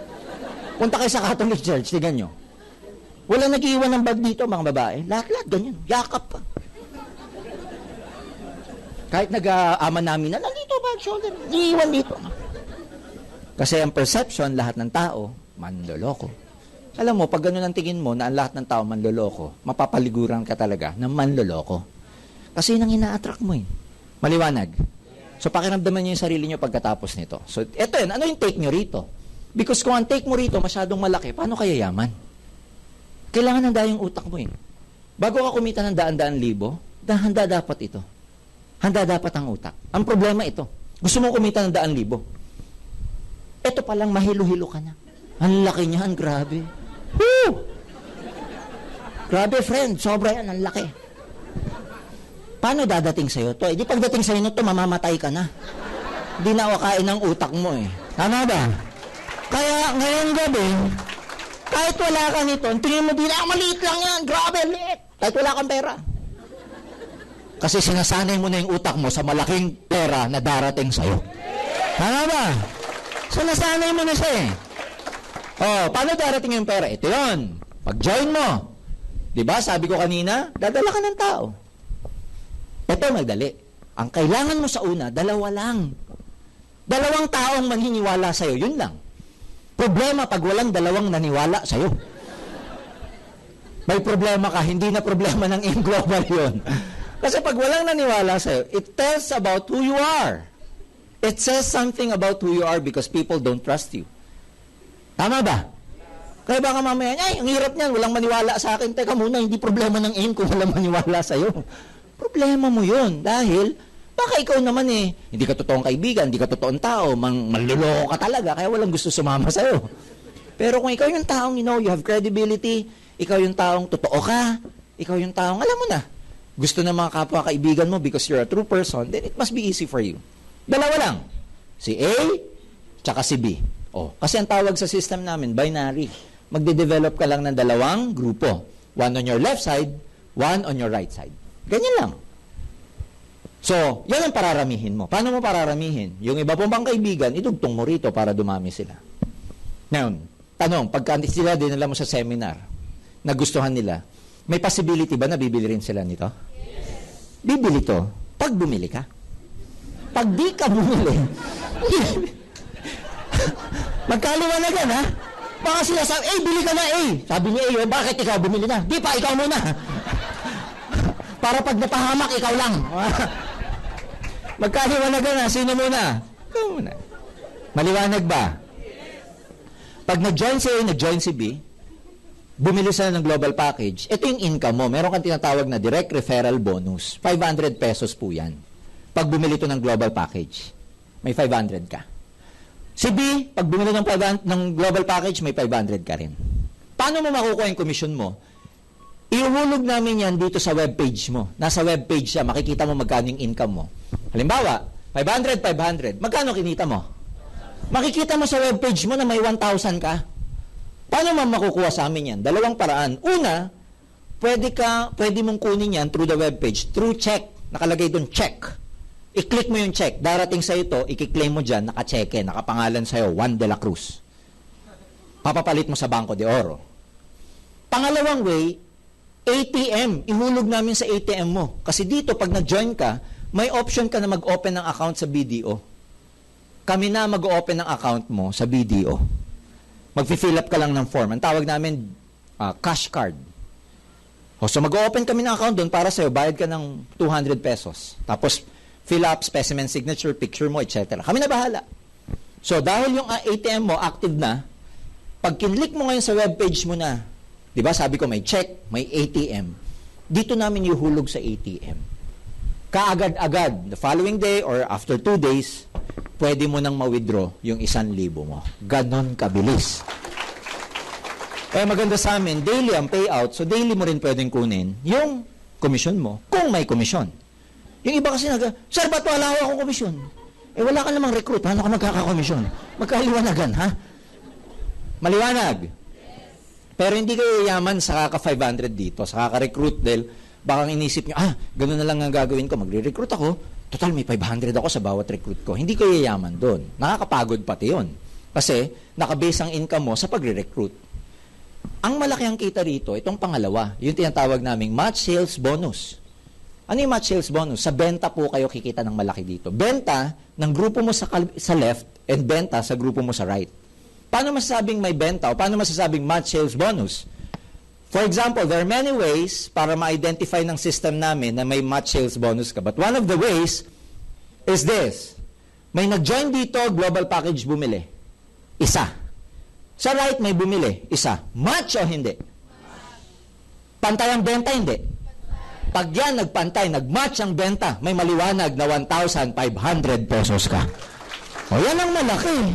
Punta kayo sa Catholic Church, tingnan nyo. Wala nag-iwan ng bag dito, mga babae. Lahat-lahat, ganyan. Yakap pa. Kahit nag-aama namin na, nandito bag, shoulder, iiwan dito. Kasi ang perception, lahat ng tao, manloloko. Alam mo, pag gano'n ang tingin mo na ang lahat ng tao manloloko, mapapaliguran ka talaga ng manloloko. Kasi yun ang ina-attract mo eh. Maliwanag. So, pakiramdaman niyo yung sarili niyo pagkatapos nito. So, eto yun. Ano yung take niyo rito? Because kung ang take mo rito masyadong malaki, paano kaya yaman? Kailangan handa yung utak mo eh. Bago ka kumita ng daan-daan libo, handa dapat ito. Handa dapat ang utak. Ang problema ito. Gusto mo kumita ng 100,000. Ito palang mahilo-hilo ka na. Ang laki niyan, grabe. Woo! Grabe, friend. Sobra yan, ang laki. Paano dadating sa'yo to? Di pagdating sa'yo nito, mamamatay ka na. Di na wakain ang utak mo eh. Tama ba? Kaya ngayong gabi, kahit wala ka nito, tingin mo din, maliit lang yan. Grabe, liit. Kahit wala kang pera. Kasi sinasanay mo na yung utak mo sa malaking pera na darating sa'yo. Tama ba? Sinasanay mo na siya eh. Oh, paano darating yung pera? Ito yun. Pag-join mo. Diba, sabi ko kanina, dadala ka ng tao. Ito, magdali. Ang kailangan mo sa una, 2 lang. 2 taong maniniwala sa'yo, yun lang. Problema pag walang 2 naniwala sa'yo. May problema ka, hindi na problema ng in-global yun. Kasi pag walang naniwala sa'yo, it tells about who you are. It says something about who you are because people don't trust you. Tama ba? Kaya baka mamaya, ay, ang hirap niyan, walang maniwala sa akin. Teka muna, hindi problema ng aim kung walang maniwala sa'yo. Problema mo yun. Dahil, baka ikaw naman eh, hindi ka totoong kaibigan, hindi ka totoong tao, manluloko ka talaga, kaya walang gusto sumama sa'yo. Pero kung ikaw yung taong, you have credibility, ikaw yung taong totoo ka, ikaw yung taong, alam mo na, gusto ng mga kapwa-kaibigan mo because you're a true person, then it must be easy for you. 2 lang. Si A, tsaka si B. Oh, kasi ang tawag sa system namin, binary. Magde-develop ka lang ng 2 grupo. 1 on your left side, 1 on your right side. Ganyan lang. So, yan ang pararamihin mo. Paano mo pararamihin? Yung iba pong bang kaibigan, idugtong mo rito para dumami sila. Ngayon, tanong, pagka sila dinala mo sa seminar, nagustuhan nila, may possibility ba na bibili rin sila nito? Yes. Bibili to, pag bumili ka. Pag di ka bumili, magkaliwanagan ha? Baka sila sabi, bili ka na, Sabi ni bakit ikaw bumili na? Di pa, ikaw muna. Para pag napahamak, ikaw lang. Magkaliwanagan na, sino muna? Ikaw muna. Maliwanag ba? Pag nag-join si A, nag-join si B, bumili sila ng global package, ito yung income mo. Meron kang tinatawag na direct referral bonus. 500 pesos po yan. Pag bumili ito ng global package, may 500 ka. Si B, pag bumili ng global package, may 500 ka rin. Paano mo makukuha yung commission mo? Ihuhulog namin yan dito sa webpage mo. Nasa webpage siya, makikita mo magkano yung income mo. Halimbawa, 500. Magkano kinita mo? Makikita mo sa webpage mo na may 1,000 ka. Paano mo makukuha sa amin yan? 2 paraan. Una, pwede mong kunin yan through the webpage, through check. Nakalagay doon, check. I-click mo yung check. Darating sa ito, i-claim mo dyan, naka-cheque, nakapangalan sa'yo, Juan de la Cruz. Papapalit mo sa Banco de Oro. Pangalawang way, ATM. Ihulog namin sa ATM mo. Kasi dito, pag nag-join ka, may option ka na mag-open ng account sa BDO. Kami na mag-open ng account mo sa BDO. Mag-fill up ka lang ng form. Ang tawag namin, cash card. So mag-open kami ng account doon para sa'yo, bayad ka ng 200 pesos. Tapos, fill up, specimen signature, picture mo, etc. Kami na bahala. So, dahil yung ATM mo active na, pag kinlik mo ngayon sa webpage mo na, di ba, sabi ko may check, may ATM, dito namin yuhulog sa ATM. Kaagad-agad, the following day or after 2 days, pwede mo nang ma-withdraw yung 1,000 mo. Ganon kabilis. Maganda sa amin, daily ang payout, so daily mo rin pwedeng kunin yung commission mo, kung may commission. Yung iba kasi Sir, ba't wala akong commission? Wala ka namang recruit, paano ka magkaka-commission? Magkaliwanagan, ha? Maliwanag. Pero hindi kayo yaman sa kaka-500 dito, sa kaka-recruit dahil baka inisip nyo, gano'n na lang ang gagawin ko, magre-recruit ako, total may 500 ako sa bawat recruit ko. Hindi kayo yaman doon. Nakakapagod pati yun. Kasi nakabase ang income mo sa pagre-recruit. Ang malaki ang kita rito, itong pangalawa, yung tinatawag naming match sales bonus. Ano yung match sales bonus? Sa benta po kayo kikita ng malaki dito. Benta ng grupo mo sa left and benta sa grupo mo sa right. Paano masasabing may benta o paano masasabing match sales bonus? For example, there are many ways para ma-identify ng system namin na may match sales bonus ka. But one of the ways is this. May nag-join dito, global package bumili. Isa. Sa right may bumili. Isa. Match o hindi? Pantay ang benta, hindi? Pag yan nagpantay, nag-match ang benta, may maliwanag na 1,500 pesos ka. O yan ang malaki.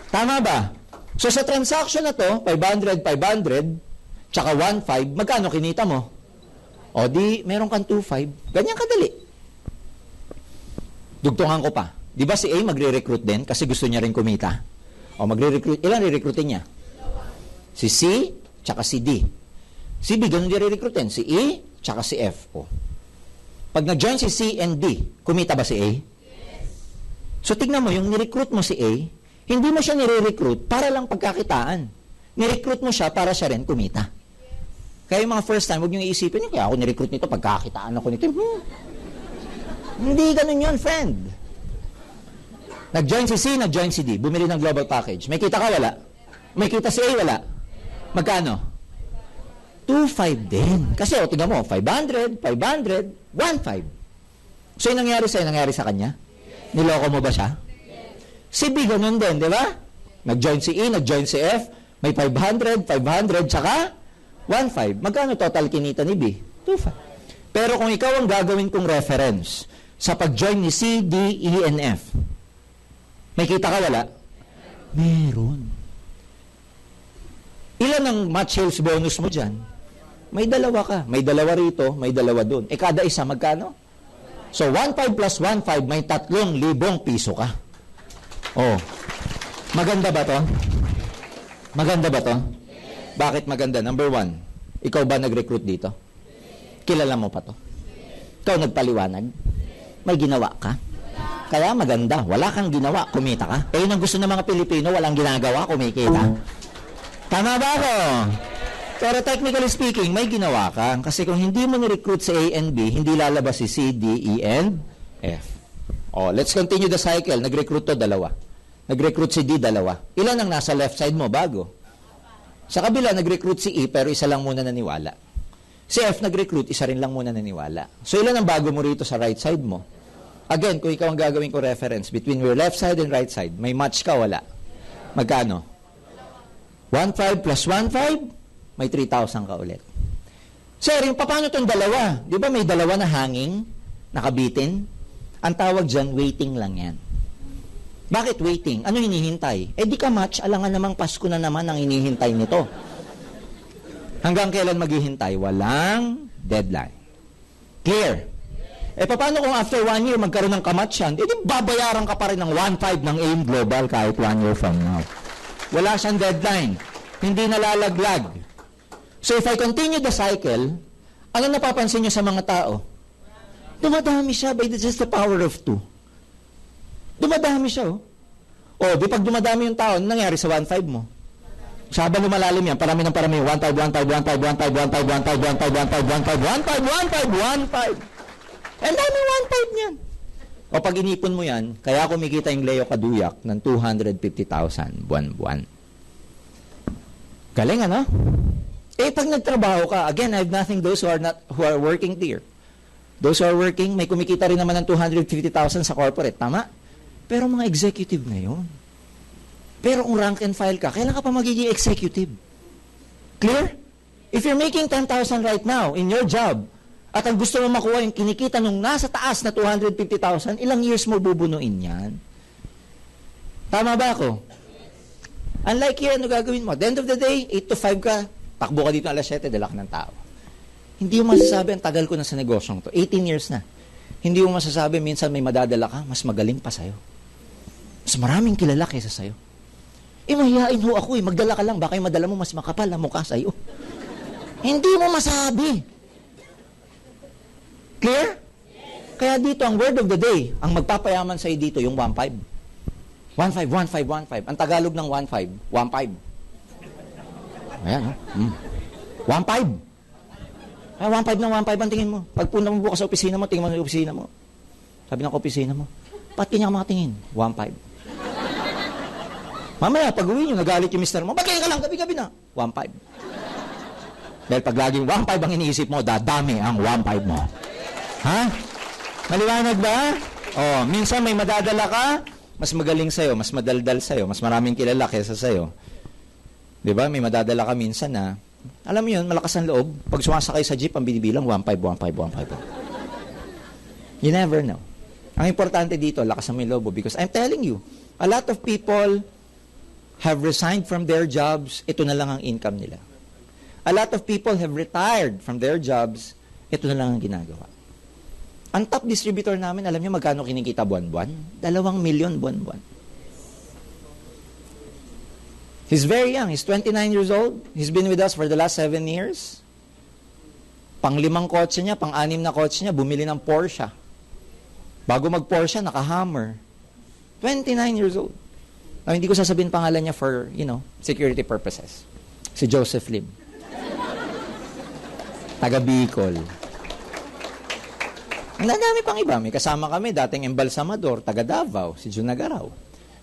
Tama ba? So sa transaction na to, 500, tsaka 1,500, magkano kinita mo? O di, meron kang 2,500. Ganyan kadali. Dugtungan ko pa. Di ba si A magre-recruit din kasi gusto niya rin kumita? O magre-recruit, ilan re-recruitin niya? Si C, tsaka si D. Si B, ganun din re-recruitin. Si E, tsaka si F. O. Pag nag-join si C and D, kumita ba si A? Yes. So tignan mo, yung ni-recruit mo si A, hindi mo siya nire-recruit para lang pagkakitaan. Ni-recruit mo siya para siya rin kumita. Kaya yung mga first time, huwag nyo iisipin, kaya ako ni-recruit nito, pagkakitaan ako nito. Hindi ganun yun, friend. Nag-join si C, nag-join si D. Bumili ng global package. May kita ka, wala? May kita si A, wala? Magkano? 2,500 din. Kasi, tingnan mo, 500, 1,500. So, yung nangyari sa'yo, nangyari sa kanya? Niloko mo ba siya? Si B, ganun din, di ba? Nag-join si E, nag-join si F, may 500, tsaka 1,500. Magkano total kinita ni B? 2,500. Pero kung ikaw ang gagawin kong reference sa pag-join ni C, D, E, and F, may kita ka, wala? Meron. Ilan ang match sales bonus mo dyan? May dalawa ka. May dalawa rito, may dalawa dun. Kada isa, magkano? So, 1,500 plus 1,500, may 3,000 piso ka. Oh. Maganda ba to? Maganda ba to? Bakit maganda? Number 1, ikaw ba nag-recruit dito? Kilala mo pa to? Ikaw nagpaliwanag? May ginawa ka? Kaya maganda. Wala kang ginawa, kumita ka. Yun ang gusto ng mga Pilipino, walang ginagawa, kumikita. Tama ba ako? Pero technically speaking, may ginawa ka. Kasi kung hindi mo ni-recruit si A and B, hindi lalabas si C, D, E, and F. Let's continue the cycle. Nag-recruit to, 2. Nag-recruit si D, 2. Ilan ang nasa left side mo, bago? Sa kabila, nag-recruit si E, pero isa lang muna naniwala. Si F, nag-recruit, isa rin lang muna naniwala. So, ilan ang bago mo rito sa right side mo? Again, kung ikaw ang gagawin ko reference between your left side and right side, may match ka, wala? Magkano? 1,500 plus 1,500, may 3,000 ka ulit. Sir, yung paano itong dalawa? Di ba may dalawa na hanging, nakabitin? Ang tawag dyan, waiting lang yan. Bakit waiting? Ano hinihintay? Di ka match, alangan namang Pasko na naman ang hinihintay nito. Hanggang kailan maghihintay? Walang deadline. Clear? Paano kung after 1 year magkaroon ng kamatch yan? Di babayaran ka pa rin ng 1,500 ng AIM Global kahit 1 year from now. Wala siyang deadline. Hindi nalalaglag. So if I continue the cycle, ano napapansin nyo sa mga tao? Dumadami siya by just the power of 2. Dumadami siya, di pag dumadami yung tao, ano nangyari sa 1,500 mo? Sabang lumalalim yan, parami ng parami, 1,500. And dami 1,500 niyan. O pag inipon mo yan, kaya kumikita yung Leo Kaduyak ng 250,000 buwan-buwan. Galing, ano? Eh, pag nagtrabaho ka, again, I have nothing those who are working here. Those who are working, may kumikita rin naman ng 250,000 sa corporate, tama? Pero mga executive na yun. Pero kung rank and file ka, kailan ka pa magiging executive? Clear? If you're making 10,000 right now in your job, at ang gusto mo makuha yung kinikita nung nasa taas na 250,000, ilang years mo bubunuin yan? Tama ba ako? Unlike here, ano gagawin mo? At the end of the day, 8 to 5 ka, takbo ka dito alas 7, dala ka ng tao. Hindi mo masasabi, ang tagal ko na sa negosyong to. 18 years na. Hindi mo masasabi, minsan may madadala ka, mas magaling pa sa'yo. Mas maraming kilala kaysa sa'yo. Eh, mahihain ho ako eh. Magdala ka lang. Baka yung madala mo mas makapal na mukha sa'yo. Hindi mo masabi. Clear? Kaya dito, ang word of the day, ang magpapayaman sa'yo dito, yung 1.5. 1.5, 1.5, 1.5. Ang Tagalog ng 1.5, 1.5. Ayan, ha? 1.5. Ay, 1.5 na 1.5 ang tingin mo. Pag punta mo bukas sa opisina mo, tingin mo sa opisina mo. Sabi ng opisina mo, ba't kanya ka makatingin? 1.5. Mamaya, pag uwi nyo, nagalit yung mister mo, ba't kaya ka lang, gabi-gabi na? 1.5. Dahil pag laging 1.5 ang iniisip mo, dadami ang 1.5 mo. Ha? Maliwanag ba? Oh, minsan may madadala ka, mas magaling sa'yo, mas madaldal sa'yo, mas maraming kilala kaysa sa'yo. Diba? May madadala ka minsan na, alam mo yun, malakas ang loob. Pag sumasakay sa jeep, ang binibilang, 1.5, 1.5, 1.5. You never know. Ang importante dito, lakas ang loob. Because I'm telling you, a lot of people have resigned from their jobs, ito na lang ang income nila. A lot of people have retired from their jobs, ito na lang ang ginagawa. Ang top distributor namin, alam niyo magkano kinikita buwan-buwan? 2 milyon buwan-buwan. He's very young. He's 29 years old. He's been with us for the last 7 years. Pang-5 kotse niya, pang-6 na kotse niya, bumili ng Porsche. Bago mag-Porsche, naka-Hummer. 29 years old. Now, hindi ko sasabihin pangalan niya for, security purposes. Si Joseph Lim. Taga Bicol. Ang dami pang iba. May kasama kami, dating embalsamador, taga Davao, si Jun Nagaraw.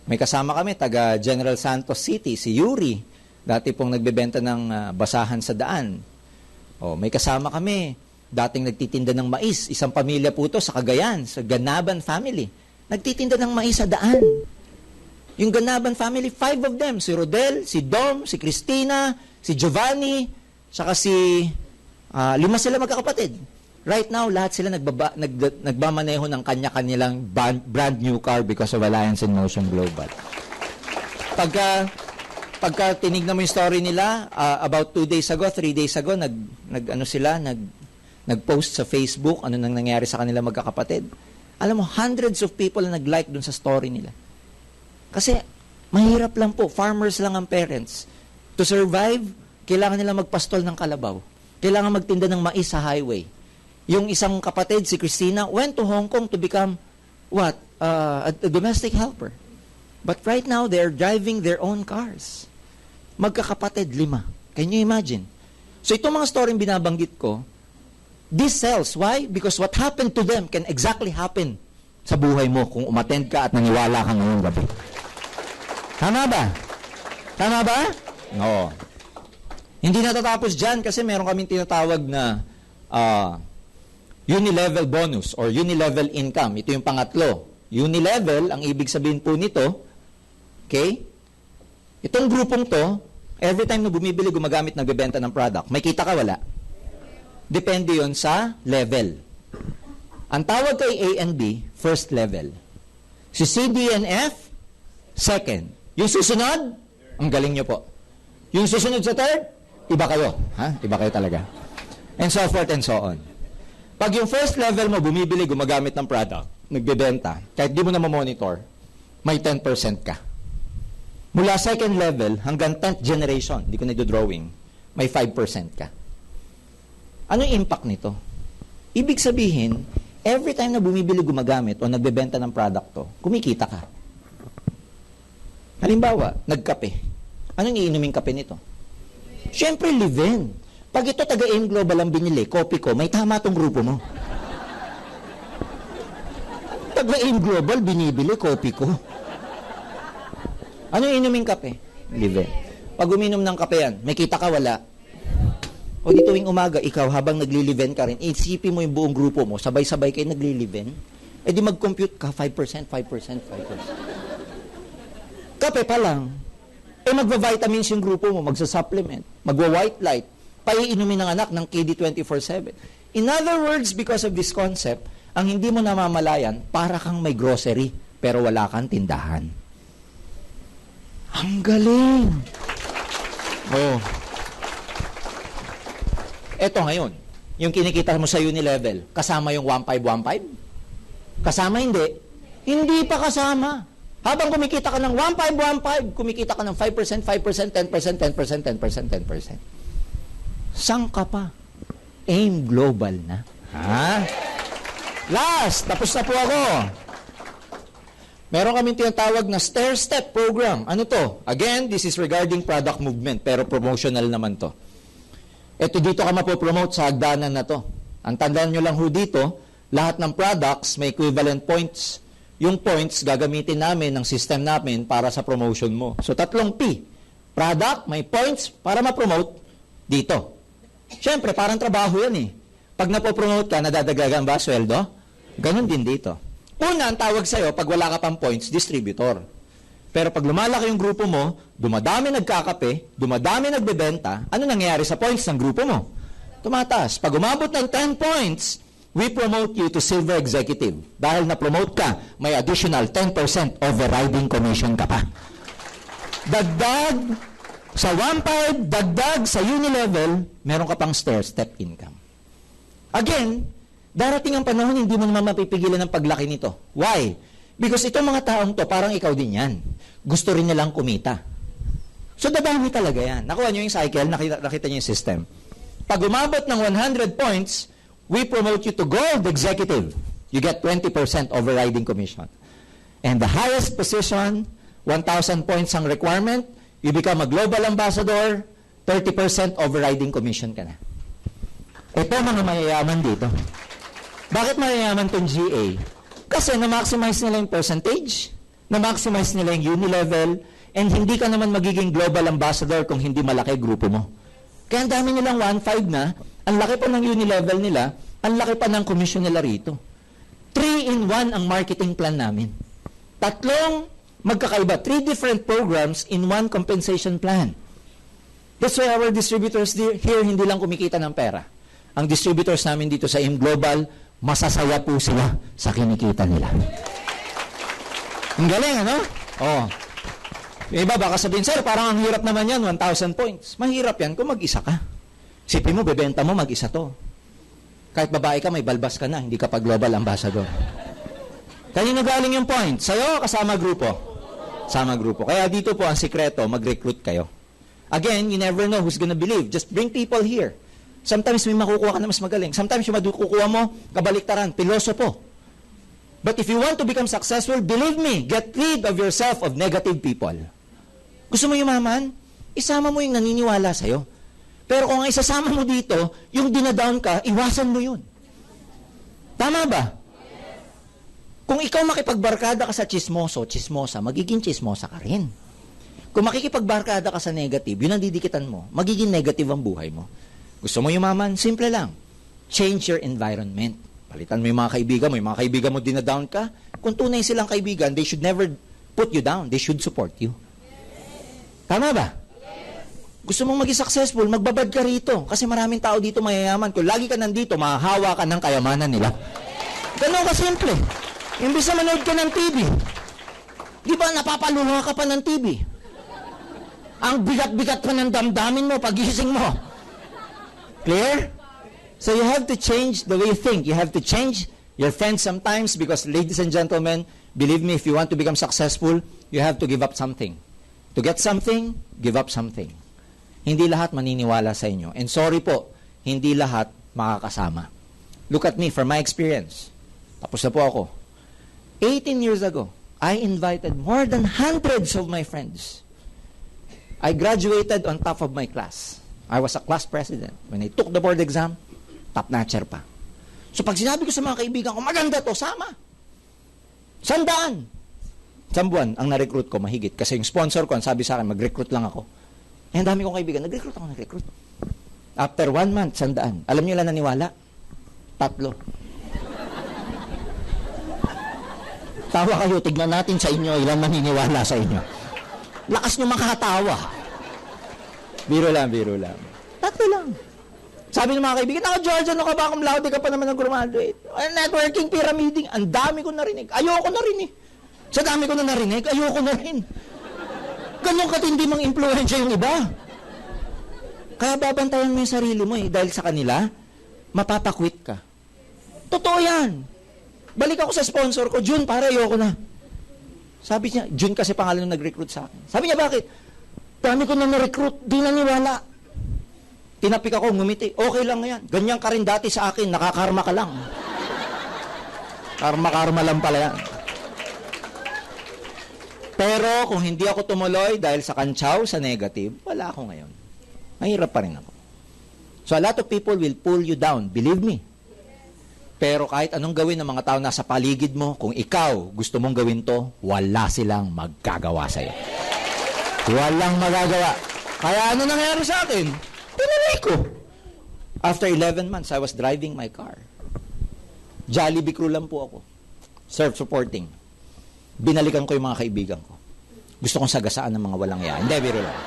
May kasama kami, taga General Santos City, si Yuri. Dati pong nagbebenta ng basahan sa daan. May kasama kami, dating nagtitinda ng mais. Isang pamilya po to sa Cagayan, sa Ganaban family. Nagtitinda ng mais sa daan. Yung Ganaban family, 5 of them. Si Rodel, si Dom, si Christina, si Giovanni, saka si 5 sila magkakapatid. Right now, lahat sila nagbamaneho ng kanya-kanilang brand new car because of Alliance in Motion Global. Pagka tinignan mo yung story nila, about 2 days ago, 3 days ago, nag-post sa Facebook, ano nang nangyari sa kanila magkakapatid. Alam mo, hundreds of people na nag-like dun sa story nila. Kasi, mahirap lang po. Farmers lang ang parents. To survive, kailangan nila magpastol ng kalabaw. Kailangan magtinda ng mais sa highway. Yung isang kapatid, si Christina, went to Hong Kong to become, a domestic helper. But right now, they're driving their own cars. Magkakapatid, 5. Can you imagine? So itong mga storyng binabanggit ko, this sells. Why? Because what happened to them can exactly happen sa buhay mo kung umattend ka at naniwala ka ngayong gabi. Tama ba? Tama ba? No. Hindi natatapos dyan kasi meron kaming tinatawag na unilevel bonus or unilevel income. Ito yung pangatlo. Unilevel, ang ibig sabihin po nito, okay? Itong grupong to, every time na bumibili, gumagamit, nagbebenta ng product, may kita ka, wala? Depende yon sa level. Ang tawag kay A and B, first level. Si C, D, and F, second. Yung susunod, ang galing nyo po. Yung susunod sa third, iba kayo. Ha? Iba kayo talaga. And so forth and so on. Pag yung first level mo, bumibili, gumagamit ng product, nagbebenta, kahit di mo na mamonitor, may 10% ka. Mula second level hanggang 10th generation, di ko na-drawing, may 5% ka. Ano yung impact nito? Ibig sabihin, every time na bumibili, gumagamit, o nagbebenta ng product to, kumikita ka. Halimbawa, nagkape. Anong iinuming kape nito? Siyempre, live-in. Pag ito taga-AIM Global ang binili, copy ko, may tama tong grupo mo. Taga-AIM Global, binibili, copy ko. Ano yung inuming kape? Live. Pag uminom ng kape yan, may kita ka, wala. O di tuwing umaga, ikaw habang nagli-live-in ka rin, isipin mo yung buong grupo mo, sabay-sabay kayo nagli-live-in, eh di mag-compute ka, 5%, 5%, 5%. Kape pa lang, eh magva-vitamins yung grupo mo, magsa-supplement, magwa-white light, paiinumin ng anak ng KD 24/7. In other words, because of this concept, ang hindi mo namamalayan, para kang may grocery, pero wala kang tindahan. Ang galing! Oh. Eto ngayon, yung kinikita mo sa Unilevel, kasama yung 1515? Kasama hindi? Hindi pa kasama. Habang kumikita ka ng 1515, kumikita ka ng 5%, 5%, 10%, 10%, 10%, 10%. Saan ka pa? AIM Global na. Ha? Last, tapos na po ako. Meron kaming tinatawag na stair-step program. Ano to? Again, this is regarding product movement, pero promotional naman to. Ito dito ka mapopromote sa hagdanan na to. Ang tandaan nyo lang ho dito, lahat ng products may equivalent points. Yung points, gagamitin namin ng system namin para sa promotion mo. So, 3 P. Product, may points para ma-promote dito. Siyempre, parang trabaho yan eh. Pag napopromote ka, nadadagdagan ba sweldo? Ganon din dito. Una, ang tawag sa'yo, pag wala ka pang points, distributor. Pero pag lumalaki yung grupo mo, dumadami nagkakape, dumadami nagbebenta, ano nangyayari sa points ng grupo mo? Tumataas. Pag umabot ng 10 points, we promote you to silver executive. Dahil na-promote ka, may additional 10% overriding commission ka pa. Dagdag sa 1.5, dagdag sa Unilevel, meron ka pang stair-step income. Again, darating ang panahon, hindi mo naman mapipigilan ng paglaki nito. Why? Because itong mga taong to, parang ikaw din yan. Gusto rin nilang kumita. So, dadami talaga yan. Nakuha nyo yung cycle, nakita nyo yung system. Pag umabot ng 100 points, we promote you to gold executive. You get 20% overriding commission. And the highest position, 1,000 points ang requirement, you become a global ambassador, 30% overriding commission ka na. Ito mga mayayaman dito. Bakit mayayaman tong GA? Kasi na-maximize nila yung percentage, na-maximize nila yung Unilevel, and hindi ka naman magiging global ambassador kung hindi malaki grupo mo. Kaya ang dami nilang 1.5 na, ang laki pa ng Unilevel nila, ang laki pa ng commission nila rito. 3-in-1 ang marketing plan namin. 3 magkakaiba, 3 different programs in 1 compensation plan. That's why our distributors here hindi lang kumikita ng pera. Ang distributors namin dito sa AIM Global, masasaya po sila sa kinikita nila. Ang galing, ano? Oh. Yung iba, baka sabihin, sir, parang ang hirap naman yan, 1,000 points. Mahirap yan kung mag-isa ka. Sipin mo, bebenta mo, mag-isa to. Kahit babae ka, may balbas ka na, hindi ka pa global ambassador. Kanino galing yung point? Sa'yo, kasama grupo? Sama grupo. Kaya dito po ang sikreto, mag-recruit kayo. Again, you never know who's gonna believe. Just bring people here. Sometimes may makukuha ka na mas magaling. Sometimes yung makukuha mo, kabaliktaran, pilosopo. But if you want to become successful, believe me, get rid of yourself of negative people. Gusto mo yumaman? Isama mo yung naniniwala sa'yo. Pero kung isasama mo dito, yung dinadown ka, iwasan mo yun. Tama ba? Kung ikaw makipagbarkada ka sa chismoso, chismosa, magiging chismosa ka rin. Kung makikipagbarkada ka sa negative, yun ang didikitan mo, magiging negative ang buhay mo. Gusto mo yumaman? Simple lang. Change your environment. Palitan mo yung mga kaibigan mo, dinadown ka. Kung tunay silang kaibigan, they should never put you down. They should support you. Tama ba? Gusto mong maging successful, magbabad ka rito. Kasi maraming tao dito mayayaman. Kung lagi ka nandito, mahahawa ka ng kayamanan nila. Ganun ka simple. Imbis na manood ka ng TV. Di ba napapaluha ka pa ng TV? Ang bigat-bigat pa ng damdamin mo, pagising mo. Clear? So you have to change the way you think. You have to change your friends sometimes because, ladies and gentlemen, believe me, if you want to become successful, you have to give up something. To get something, give up something. Hindi lahat maniniwala sa inyo. And sorry po, hindi lahat makakasama. Look at me, from my experience. Tapos na po ako. 18 years ago, I invited more than hundreds of my friends. I graduated on top of my class. I was a class president. When I took the board exam, top-notcher pa. So pag sinabi ko sa mga kaibigan ko, maganda to, sama. 100. 1 buwan ang na-recruit ko, mahigit. Kasi yung sponsor ko, ang sabi sa akin, mag-recruit lang ako. Eh, ang dami kong kaibigan. Nag-recruit. After 1 month, 100. Alam niyo lang naniwala? 3. Tawa kayo, tignan natin sa inyo, ilan maniniwala sa inyo. Lakas nyo makatawa. Biro lang. 3 lang. Sabi ng mga kaibigan, ako George, ano ka ba? Kung laude ka pa naman nag-graduate. Networking, pyramiding, ang dami ko narinig. Ayoko na rin eh. Sa dami ko na narinig, ayoko na rin. Ganun katindi mang influensya yung iba. Kaya babantayan mo yung sarili mo eh. Dahil sa kanila, mapapakwit ka. Totoo yan. Balik ako sa sponsor ko, June, para ayoko na. Sabi niya, June kasi pangalan nung nag-recruit sa akin. Sabi niya, bakit? Dami ko na na-recruit, di naniwala. Tinapik ako, ngumiti. Okay lang yan. Ganyan ka rin dati sa akin, nakakarma ka lang. Karma lang pala yan. Pero kung hindi ako tumuloy dahil sa kantsaw, sa negative, wala ako ngayon. Mahirap pa rin ako. So a lot of people will pull you down, believe me. Pero kahit anong gawin ng mga tao nasa paligid mo, kung ikaw gusto mong gawin to, wala silang magagawa sa'yo. Walang magagawa. Kaya ano nangyari sa akin? Tinuloy ko. After 11 months, I was driving my car. Jollibee crew lang po ako. Self-supporting. Binalikan ko yung mga kaibigan ko. Gusto kong sagasaan ng mga walang iya. Hindi, biro lang.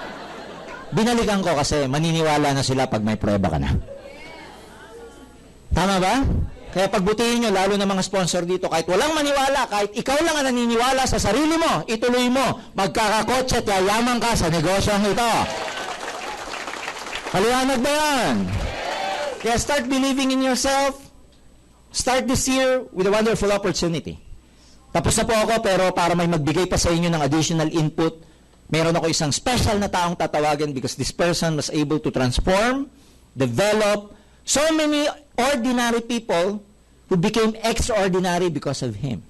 Binalikan ko kasi maniniwala na sila pag may prueba ka na. Tama ba? Kaya pagbutihin nyo, lalo na mga sponsor dito, kahit walang maniwala, kahit ikaw lang ang naniniwala sa sarili mo, ituloy mo, magkakakotse at yayaman ka sa negosyong ito. Paliwanag ba yan? Kaya start believing in yourself. Start this year with a wonderful opportunity. Tapos na po ako, pero para may magbigay pa sa inyo ng additional input, meron ako isang special na taong tatawagan because this person was able to transform, develop so many ordinary people who became extraordinary because of him.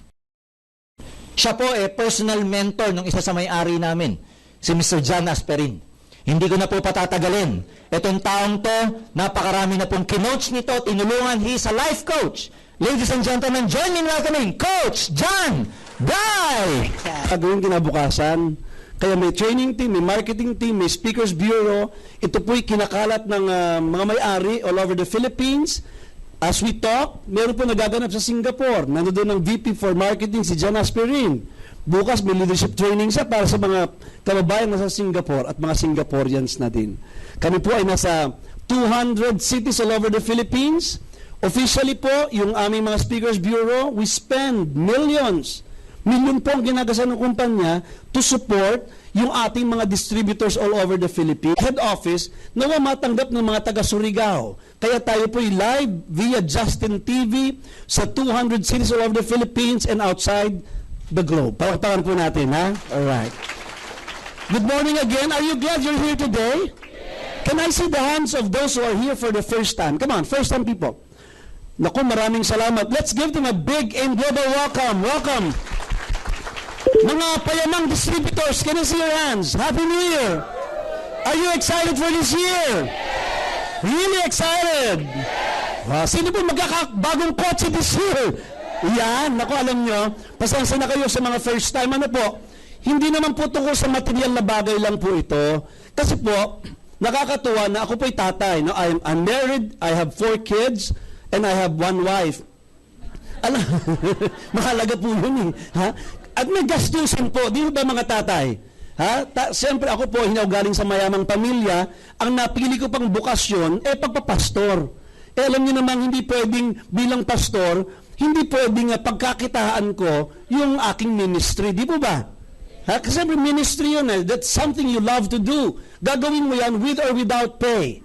Siya po personal mentor ng isa sa may-ari namin, si Mr. John Asperin. Hindi ko na po patatagalin. Itong taong to, napakarami na pong kinoach nito, tinulungan, he is a life coach. Ladies and gentlemen, join me in welcoming Coach John Guy! Gawin kinabukasan. Kaya may training team, may marketing team, may speakers bureau. Ito po'y kinakalat ng mga may-ari all over the Philippines. As we talk, meron po nagaganap sa Singapore. Nandoon ang VP for Marketing, si John Asperin. Bukas may leadership training siya para sa mga kababayan na sa Singapore at mga Singaporeans na din. Kami po ay nasa 200 cities all over the Philippines. Officially po, yung aming mga speakers bureau, we spend millions. Million po ang ginagasan ng kumpanya to support yung ating mga distributors all over the Philippines. Head office na matanggap ng mga taga Surigao. Kaya tayo po live via Justin TV sa 200 cities all over the Philippines and outside the globe. Palakpakan po natin, ha? Alright. Good morning again. Are you glad you're here today? Can I see the hands of those who are here for the first time? Come on, first time people. Naku, maraming salamat. Let's give them a big and global welcome. Welcome. Mga payamang distributors, can I see your hands? Happy New Year! Are you excited for this year? Really excited? Sino po magkakabagong kotse this year? Yan, naku, alam nyo, pasensya na kayo sa mga first time. Ano po, hindi naman po tungkol sa material na bagay lang po ito. Kasi po, nakakatuwa na ako po'y tatay. No? I'm married, I have 4 kids, and I have 1 wife. Alam, mahalaga po yun eh. Ha? At may gastusin po, di ba mga tatay? Ha? Siyempre ako po, hinaugaling sa mayamang pamilya, ang napili ko pang bukasyon, pagpapastor. Alam niyo naman, hindi pwedeng bilang pastor, hindi pwedeng pagkakitaan ko yung aking ministry. Di po ba? Ha? Kasi ministry yun that's something you love to do. Gagawin mo yan with or without pay.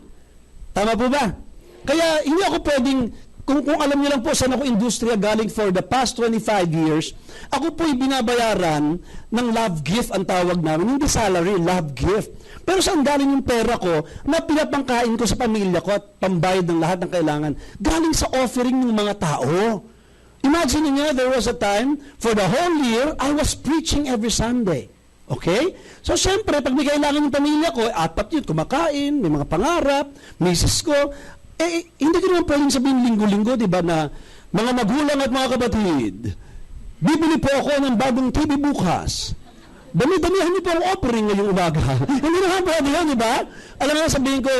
Tama po ba? Kaya hindi ako pwedeng, kung alam niyo lang po saan ako industriya galing for the past 25 years, ako po'y binabayaran ng love gift ang tawag namin. Hindi salary, love gift. Pero saan galing yung pera ko na pinapangkain ko sa pamilya ko at pambayad ng lahat ng kailangan? Galing sa offering ng mga tao. Imagine niyo, there was a time, for the whole year, I was preaching every Sunday. Okay? So, siyempre, pag may kailangan ng pamilya ko, 4 yun, kumakain, may mga pangarap, misis ko, hindi ko naman pwedeng sabihin linggo-linggo, di ba, na mga magulang at mga kapatid, bibili po ako ng bagong TV bukas. dami-damihan niyo po ang offering ngayong umaga. Hindi naman pwede yun, di ba? Alam mo, sabihin ko,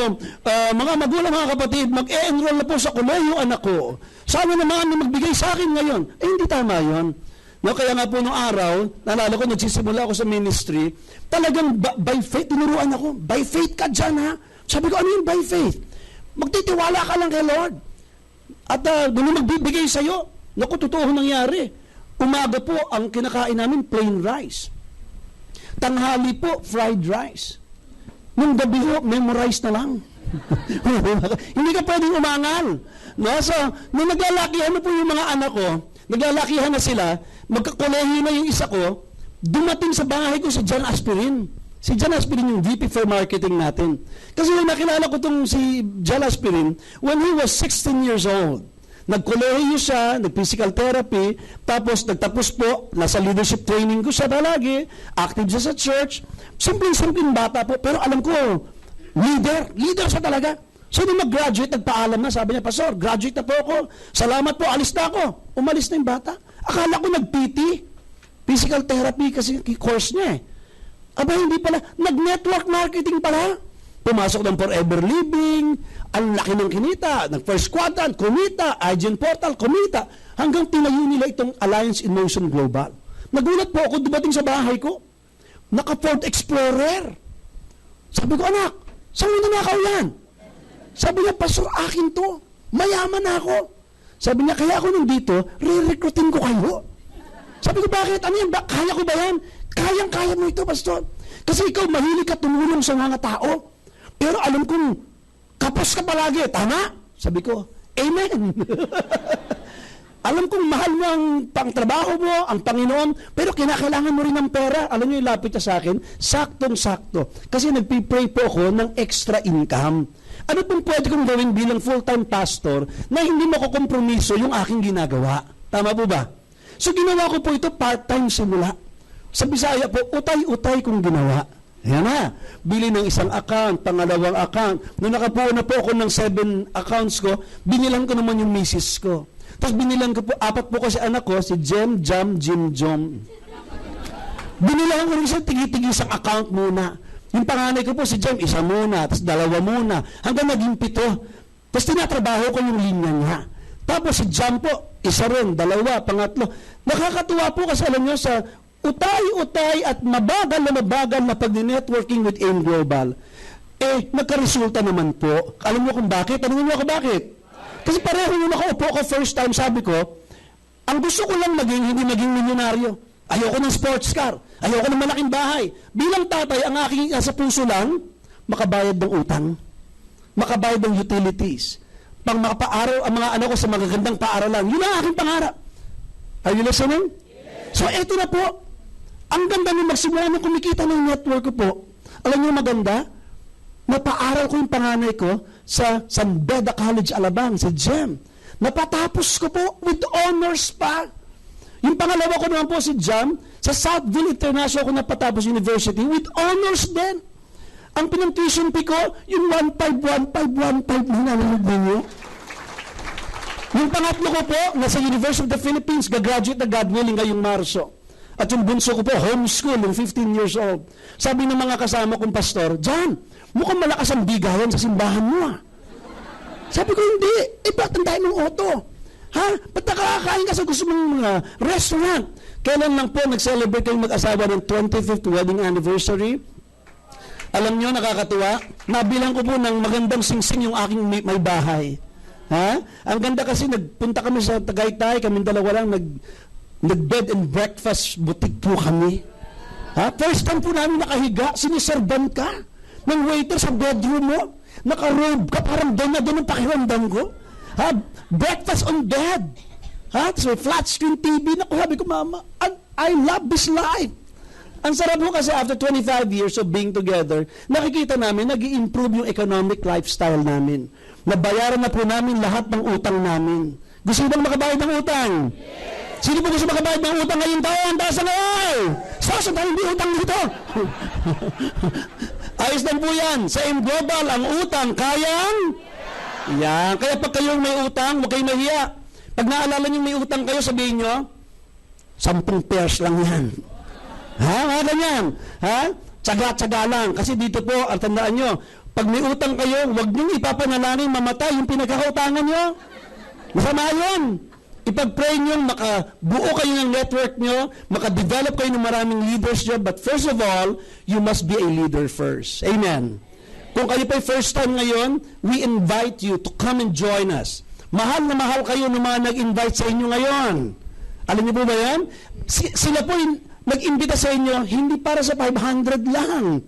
mga magulang, mga kapatid, mag-e-enroll na po sa kolehiyo anak ko. Sana naman magbigay sa akin ngayon. Hindi tama yun. No, kaya nga po nung araw, naalala ko, nagsisimula ako sa ministry, talagang by faith, tinuruan ako, by faith ka dyan, ha? Sabi ko, ano yung by faith? Magtitiwala ka lang kay Lord. At doon magbibigay sa'yo. Naku, totoo nangyari. Umaga po, ang kinakain namin, plain rice. Tanghali po, fried rice. Nung gabi po, memorize na lang. Hindi ka pwedeng umangal. No? So, nung naglalakihan na po yung mga anak ko, naglalakihan na sila, magkakolehiyo na yung isa ko, dumating sa bahay ko si John Aspirin. Si John Aspirin yung VP for marketing natin. Kasi nung nakilala ko itong si John Aspirin, when he was 16 years old, nagkolehiyo siya, nag-physical therapy, tapos nagtapos po, nasa leadership training ko siya palagi, active siya sa church, simpleng-simpleng bata po, pero alam ko, leader siya talaga. So nung mag-graduate, nagpaalam na, sabi niya, Pastor, graduate na po ako, salamat po, alis na ako. Umalis na yung bata. Akala ko nag-PT, physical therapy kasi course niya eh. Aba, hindi pala, nag-network marketing pala. Pumasok ng Forever Living, ang laki ng kinita, nag-first quadrant, kumita, Agent Portal, kumita, hanggang tinayo nila itong Alliance in Motion Global. Nagulat po ako, dumating sa bahay ko, naka-Ford Explorer. Sabi ko, anak, saan mo nanakaw yan? Sabi niya, Pastor, akin to, mayaman ako. Sabi niya, kaya ako nandito, re-recruitin ko kayo. Sabi ko, bakit? Ano yan? Kaya ko ba yan? Kayang-kaya mo ito, Pastor. Kasi ikaw, mahilig ka tumulong sa mga tao. Pero alam kong, kapos ka palagi. Tama? Sabi ko, Amen. Alam kong mahal mo ang pangtrabaho mo, ang Panginoon, pero kinakailangan mo rin ng pera. Alam niyo, ilapit niya sa akin, saktong-sakto. Kasi nagpipray po ako ng extra income. Ano pong pwede kong gawin bilang full-time pastor na hindi makukompromiso yung aking ginagawa? Tama po ba? So ginawa ko po ito part-time simula. Sa Bisaya po, utay-utay kong ginawa. Ayan na. Bili ng isang account, pangalawang account. Nung nakapuo na po ako ng 7 accounts ko, binilang ko naman yung misis ko. Tapos binilang ko po, 4 po kasi anak ko, si Jem, Jam, Jim, Jom. Binilang ko rin siya, tigi-tigi isang account muna. Yung panganay ko po, si Jem, 1 muna, tapos 2 muna, hanggang naging 7. Tapos tinatrabaho ko yung linya niya. Tapos si Jam po, 1 rin, 2, 3. Nakakatuwa po kasi alam niyo sa utay-utay at mabagal na pag-networking with AIM Global, nagkaresulta naman po. Alam mo kung bakit? Tanungin mo ako bakit? Kasi pareho nung nakaupo ko first time, sabi ko, ang gusto ko lang hindi maging milyonaryo. Ayoko ng sports car. Ayoko ng malaking bahay. Bilang tatay, ang aking nasa puso lang, makabayad ng utang. Makabayad ng utilities. Pang makapaaral ang mga anak ko sa magagandang paaralan. Yun ang aking pangarap. Are you listening? Yes. So, eto na po. Ang ganda nung magsimula nung kumikita ng network ko po. Alam niyo maganda? Napaaral ko yung panganay ko sa San Beda College, Alabang, si Jem. Napatapos ko po with honors pa. Yung pangalawa ko naman po si Jam, sa Southville International ko napatapos University with honors din. Ang pinang-tuition fee ko, yung 1.5 na nalalag ninyo. Yung pangatlo ko po, nasa University of the Philippines, gagraduate na God willing ngayong Marso. At yung bunso ko po, homeschool, yung 15 years old. Sabi ng mga kasama kong pastor, John, mukhang malakas ang bigayan sa simbahan mo ah. Sabi ko, hindi. Ba't ang dahil ng auto? Ha? Ba't nakakakain ka sa gusto mong restaurant? Kailan lang po nag-celebrate kayong mag-asawa ng 25th wedding anniversary? Alam nyo, nakakatuwa. Nabilang ko po ng magandang singsing yung aking may bahay. Ha? Ang ganda kasi, nagpunta kami sa Tagaytay, kami dalawa lang, nag-bed and breakfast boutique po kami. Ha? First time po namin nakahiga, siniserban ka ng waiter sa bedroom mo. Naka-robe ka, parang doon na doon ang pakiramdam ko. Ha? Breakfast on bed. Ha? So, flat screen TV. Naku, sabi ko, Mama, I love this life. Ang sarap po kasi after 25 years of being together, nakikita namin, nag-i-improve yung economic lifestyle namin. Nabayaran na po namin lahat ng utang namin. Gusto bang makabayad ng utang? Yes. Sino po gusto makabayad ng utang ngayong taon? Taas ang away! So, dahil hindi utang dito. Ayos lang po yan. Sa AIM Global, ang utang kayang? Yan. Kaya pag kayong may utang, huwag kayong mahiya. Pag naalala nyo may utang kayo, sabihin nyo, 10 pairs lang yan. Ha? Mga ganyan. Ha? Tsaga-tsaga lang. Kasi dito po, ang tandaan nyo, pag may utang kayo, huwag nyo ipapanalangin mamatay yung pinagkakautangan nyo. Masama yun. Ipag-pray nyo, makabuo kayo ng network nyo, makadevelop kayo ng maraming leaders nyo, but first of all, you must be a leader first. Amen. Kung kayo pa'y first time ngayon, we invite you to come and join us. Mahal na mahal kayo ng mga nag-invite sa inyo ngayon. Alam niyo po ba yan? Sila po nag-imbita sa inyo, hindi para sa 500 lang.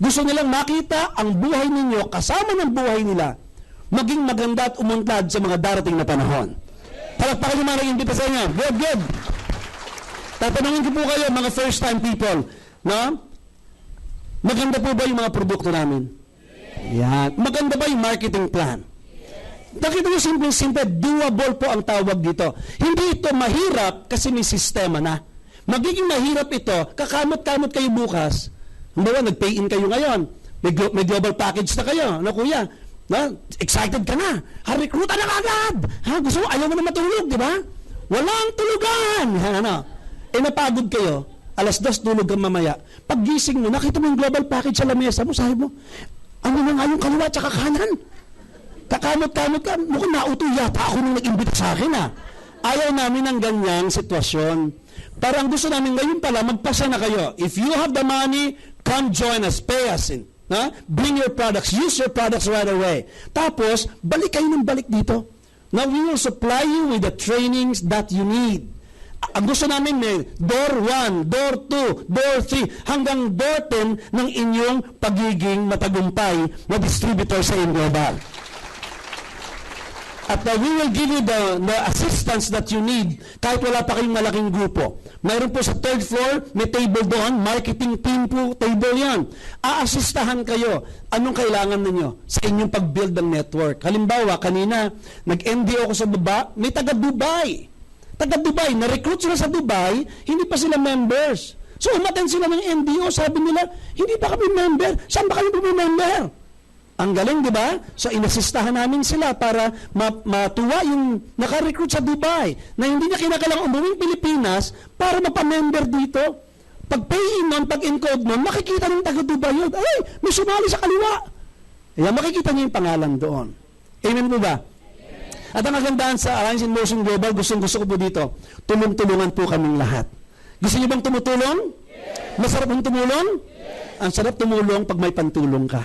Gusto nilang makita ang buhay ninyo, kasama ng buhay nila, maging maganda at umuntad sa mga darating na panahon. Palakpakan yung mga nag-imbita sa inyo. Good, good. Tatanungin ko po kayo, mga first-time people, no? Maganda po ba yung mga produkto namin? Yan. Maganda ba yung marketing plan? Nakita nyo, simple-simple, doable po ang tawag dito. Hindi ito mahirap kasi may sistema na. Magiging mahirap ito, kakamot-kamot kayo bukas. Halimbawa, nag-pay-in kayo ngayon. May global package na kayo. Ano, kuya? Na, excited ka na. Rekruta na agad. Ha, gusto mo, ayaw mo na matulog, di ba? Walang tulugan. Ha, ano? Napagod kayo. 2:00 tulog ka mamaya. Pag-gising mo, nakita mo yung global package sa lamesa mo, sabi mo, ano na nga yung kaliwa at kanan? Kakamot-kamot ka. Mukhang nauto yata ako nung nag-imbita sa akin, ha? Ayaw namin ng ganyang sitwasyon. Parang gusto namin ngayon pala, magpasa na kayo. If you have the money, come join us, pay us in. Bring your products, use your products right away. Tapos, balik kayo ng balik dito. Now, we will supply you with the trainings that you need. Ang gusto namin door 1, door 2, door 3, hanggang door 10 ng inyong pagiging matagumpay na distributor sa Global. At we will give you the assistance that you need kahit wala pa kayong malaking grupo. Mayroon po sa 3rd floor, may table doon, marketing team po, table yan. Aasistahan kayo. Anong kailangan ninyo sa inyong pag-build ng network? Halimbawa, kanina, nag-MDO ako sa baba, may taga-Dubai. Taga-Dubai, na-recruit sila sa Dubai, hindi pa sila members. So, umattend sila ng MDO, sabi nila, hindi pa kami member. Saan ba kami member? Ang galing, di ba? So, inasistahan namin sila para matuwa yung naka-recruit sa Dubai na hindi niya kinakailangan umuwing Pilipinas para mapamember dito. Pag pay-in nun, pag encode nun, makikita ng taga-Dubai yun. Ay, may sumali sa kaliwa. Ayan, makikita niyo yung pangalan doon. Amen po ba? At ang magandaan sa Alliance in Motion Global, gusto ko po dito, tulong-tulungan po kaming lahat. Gusto niyo bang tumutulong? Masarap mong tumulong? Ang sarap tumulong pag may pantulong ka.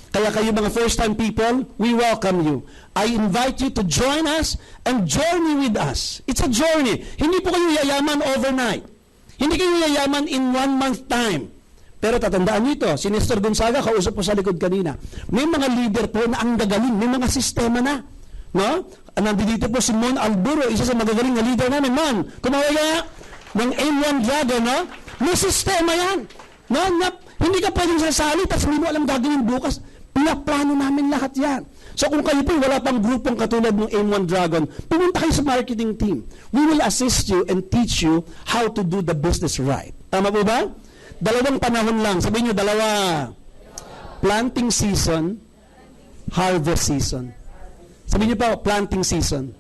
Kaya kayo mga first-time people, we welcome you. I invite you to join us and journey with us. It's a journey. Hindi po kayo yayaman overnight. Hindi kayo yayaman in 1 month time. Pero tatandaan niyo ito, si Nestor Gonzaga, kausap po sa likod kanina. May mga leader po na ang gagaling, may mga sistema na. No? Nandito po si Mon Alburo, isa sa magagaling na leader namin. Mon, kumaway ka ng M1 Dragon, no? May sistema yan. No? Hindi ka pwedeng sasali, tapos hindi mo alam gagawin bukas. Pinaplano namin lahat yan. So kung kayo po wala pang grupong katulad ng M1 Dragon, pumunta kayo sa marketing team. We will assist you and teach you how to do the business right. Tama po ba? 2 panahon lang. Sabihin nyo, 2. Planting season, harvest season. Sabihin nyo pa, planting season.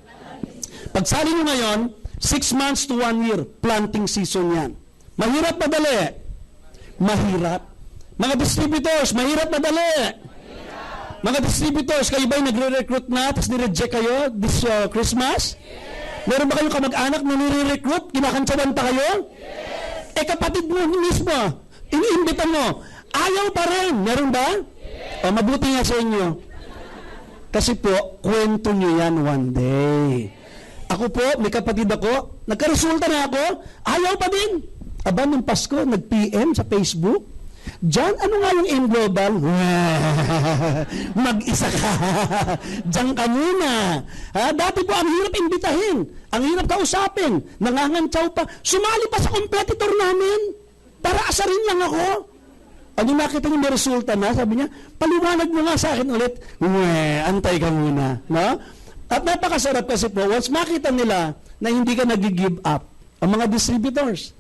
Pagsali nyo ngayon, 6 months to 1 year, planting season yan. Mahirap madali. Mahirap. Mga distributors, mahirap madali. Mga distributors, kayo ba'y nagre-recruit na tapos nireject kayo this Christmas? Yes. Meron ba kayong kamag-anak na nire-recruit? Kinakantsawan pa kayo? Yes. Kapatid mo mismo, iniimbita mo, ayaw pa rin. Meron ba? Yes. O, mabuti nga sa inyo. Kasi po, kwento nyo yan one day. Ako po, may kapatid ako, nagkaresulta na ako, ayaw pa din. Aba, nung Pasko, nag-PM sa Facebook, John, ano nga yung M-Global? Mag-isa ka. Diyan ka muna. Dati po, ang hirap imbitahin. Ang hirap kausapin. Nangangantsaw pa. Sumali pa sa competitor namin. Para asarin lang ako. Ano nakita niyo may resulta na? Sabi niya, paliwanag mo nga sa akin ulit. Antay ka muna. No? At napakasarap kasi po, once makita nila na hindi ka nag-give up, ang mga distributors,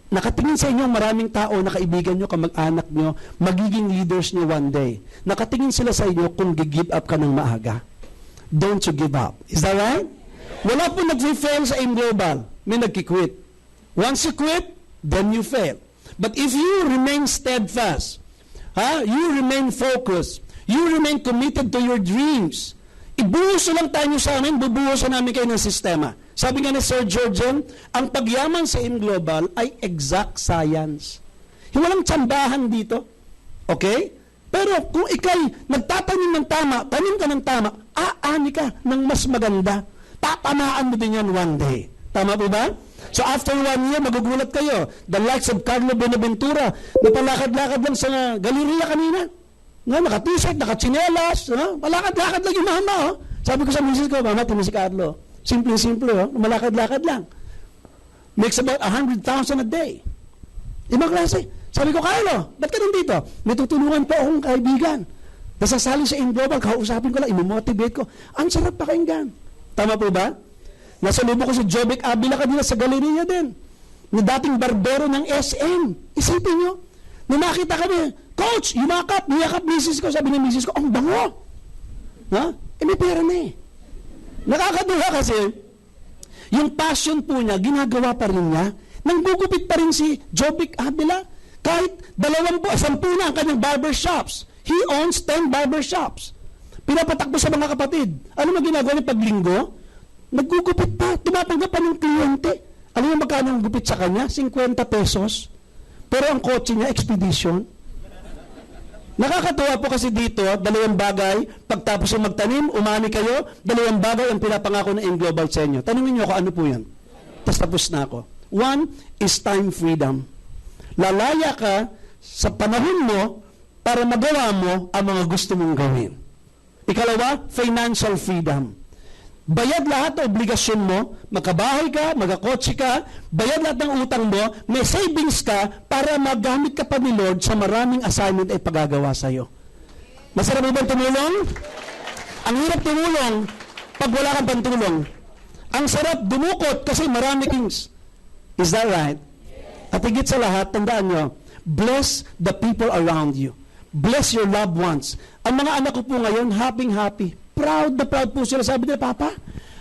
nakatingin sa inyo maraming tao na kaibigan nyo, kamag-anak nyo, magiging leaders nyo one day. Nakatingin sila sa inyo kung gi-give up ka ng maaga. Don't you give up. Is that right? Wala po nag-fail sa M-Global. May nag-quit. Once you quit, then you fail. But if you remain steadfast, you remain focused, you remain committed to your dreams, ibuhuso lang tayo sa amin, bubuhuso namin kayo ng sistema. Sabi nga ni Sir Georgian, ang pagyaman sa Global ay exact science. Walang tsambahan dito. Okay? Pero kung ikay nagtatanim ng tama, tanim ka ng tama, aani ka ng mas maganda. Tatamaan mo din yan one day. Tama po ba? So after 1 year, magugulat kayo. The likes of Carlo Benaventura, napalakad-lakad lang sa galeria kanina. Naka-t-shirt, naka-chinelas, palakad-lakad lang yung mama. Sabi ko sa misis ko, mama, tino si Carlo. Simple-simple, malakad-lakad lang. Makes about 100,000 a day. Ibang klase. Sabi ko, Carlo, ba't ka nandito? May tutulungan po akong kaibigan. Nasasali sa Global, kausapin ko lang, imomotivate ko. Ang sarap pakinggan. Tama po ba? Nasa lubo ko si Jovic Avila kanina sa galeria din. Na dating barbero ng SM. Isipin nyo. Nung nakita kami, Coach, niyakap misis ko. Sabi ng misis ko, ang bango. May pera na eh. Nakakatuwa kasi, yung passion po niya, ginagawa pa rin niya. Nanggugupit pa rin si Jovic Avila. Kahit 10 na ang kanyang barbershops. He owns 10 barbershops. Pinapatakbo sa mga kapatid. Ano mo ginagawa niya pag linggo? Naggugupit pa. Tumatanggap pa ng kliyente. Alam mo magkano ang gupit sa kanya? 50 pesos. Pero ang kotse niya, Expedition. Nakakatuwa po kasi dito, 2 bagay, pagtapos ng magtanim, umani kayo, 2 bagay ang pinapangako ng Global sa inyo. Tanungin niyo ako, ano po yan? Tapos na ako. 1 is time freedom. Lalaya ka sa panahon mo para magawa mo ang mga gusto mong gawin. Ikalawa, financial freedom. Bayad lahat ng obligasyon mo, makabahay ka, magkakotse ka, bayad lahat ng utang mo, may savings ka para magamit ka pa ni Lord sa maraming assignment ay pagagawa sa iyo. Masarap mo bang tumulong? Ang hirap tumulong pag wala kang pantulong. Ang sarap dumukot kasi marami things. Is that right? At higit sa lahat, tandaan nyo, bless the people around you. Bless your loved ones. Ang mga anak ko po ngayon, happy. Proud na proud po sila. Sabi nila, Papa,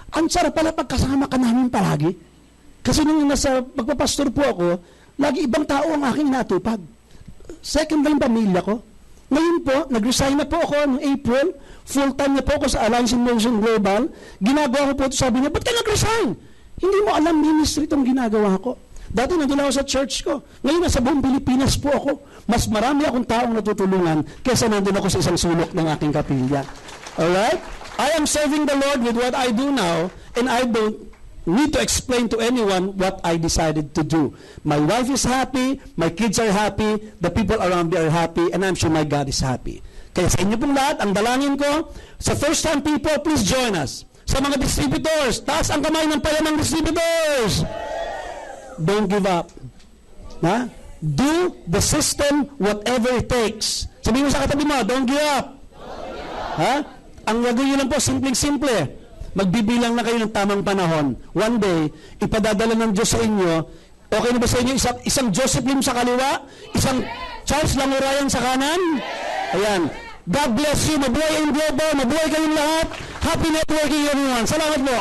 ang sarap pala pagkasama ka namin palagi. Kasi nung nasa magpapastor po ako, lagi ibang tao ang aking natupag. Second lang pamilya ko. Ngayon po, nag-resign na po ako noong April. Full-time na po ako sa Alliance in Motion Global. Ginagawa ko po ito. Sabi niya, ba't ka nag-resign? Hindi mo alam ministry itong ginagawa ko. Dati nandun ako sa church ko. Ngayon nasa buong Pilipinas po ako. Mas marami akong taong natutulungan kaysa nandun ako sa isang sulok ng aking kapilya. Alright? I am serving the Lord with what I do now, and I don't need to explain to anyone what I decided to do. My wife is happy, my kids are happy, the people around me are happy, and I'm sure my God is happy. Kaya sa inyo pong lahat, ang dalangin ko, sa first-time people, please join us. Sa mga distributors, taas ang kamay ng payamang distributors. Don't give up. Do the system whatever it takes. Sabihin mo sa katabi mo, don't give up. Ang gagawin lang po, simpleng-simple. Magbibilang na kayo ng tamang panahon. One day, ipadadala ng Diyos sa inyo. Okay na ba sa inyo? Isang Joseph Lim sa kaliwa? Isang Charles Langurayan sa kanan? Ayan. God bless you. Mabuhay ang Global. Mabuhay kayong lahat. Happy networking everyone. Salamat po.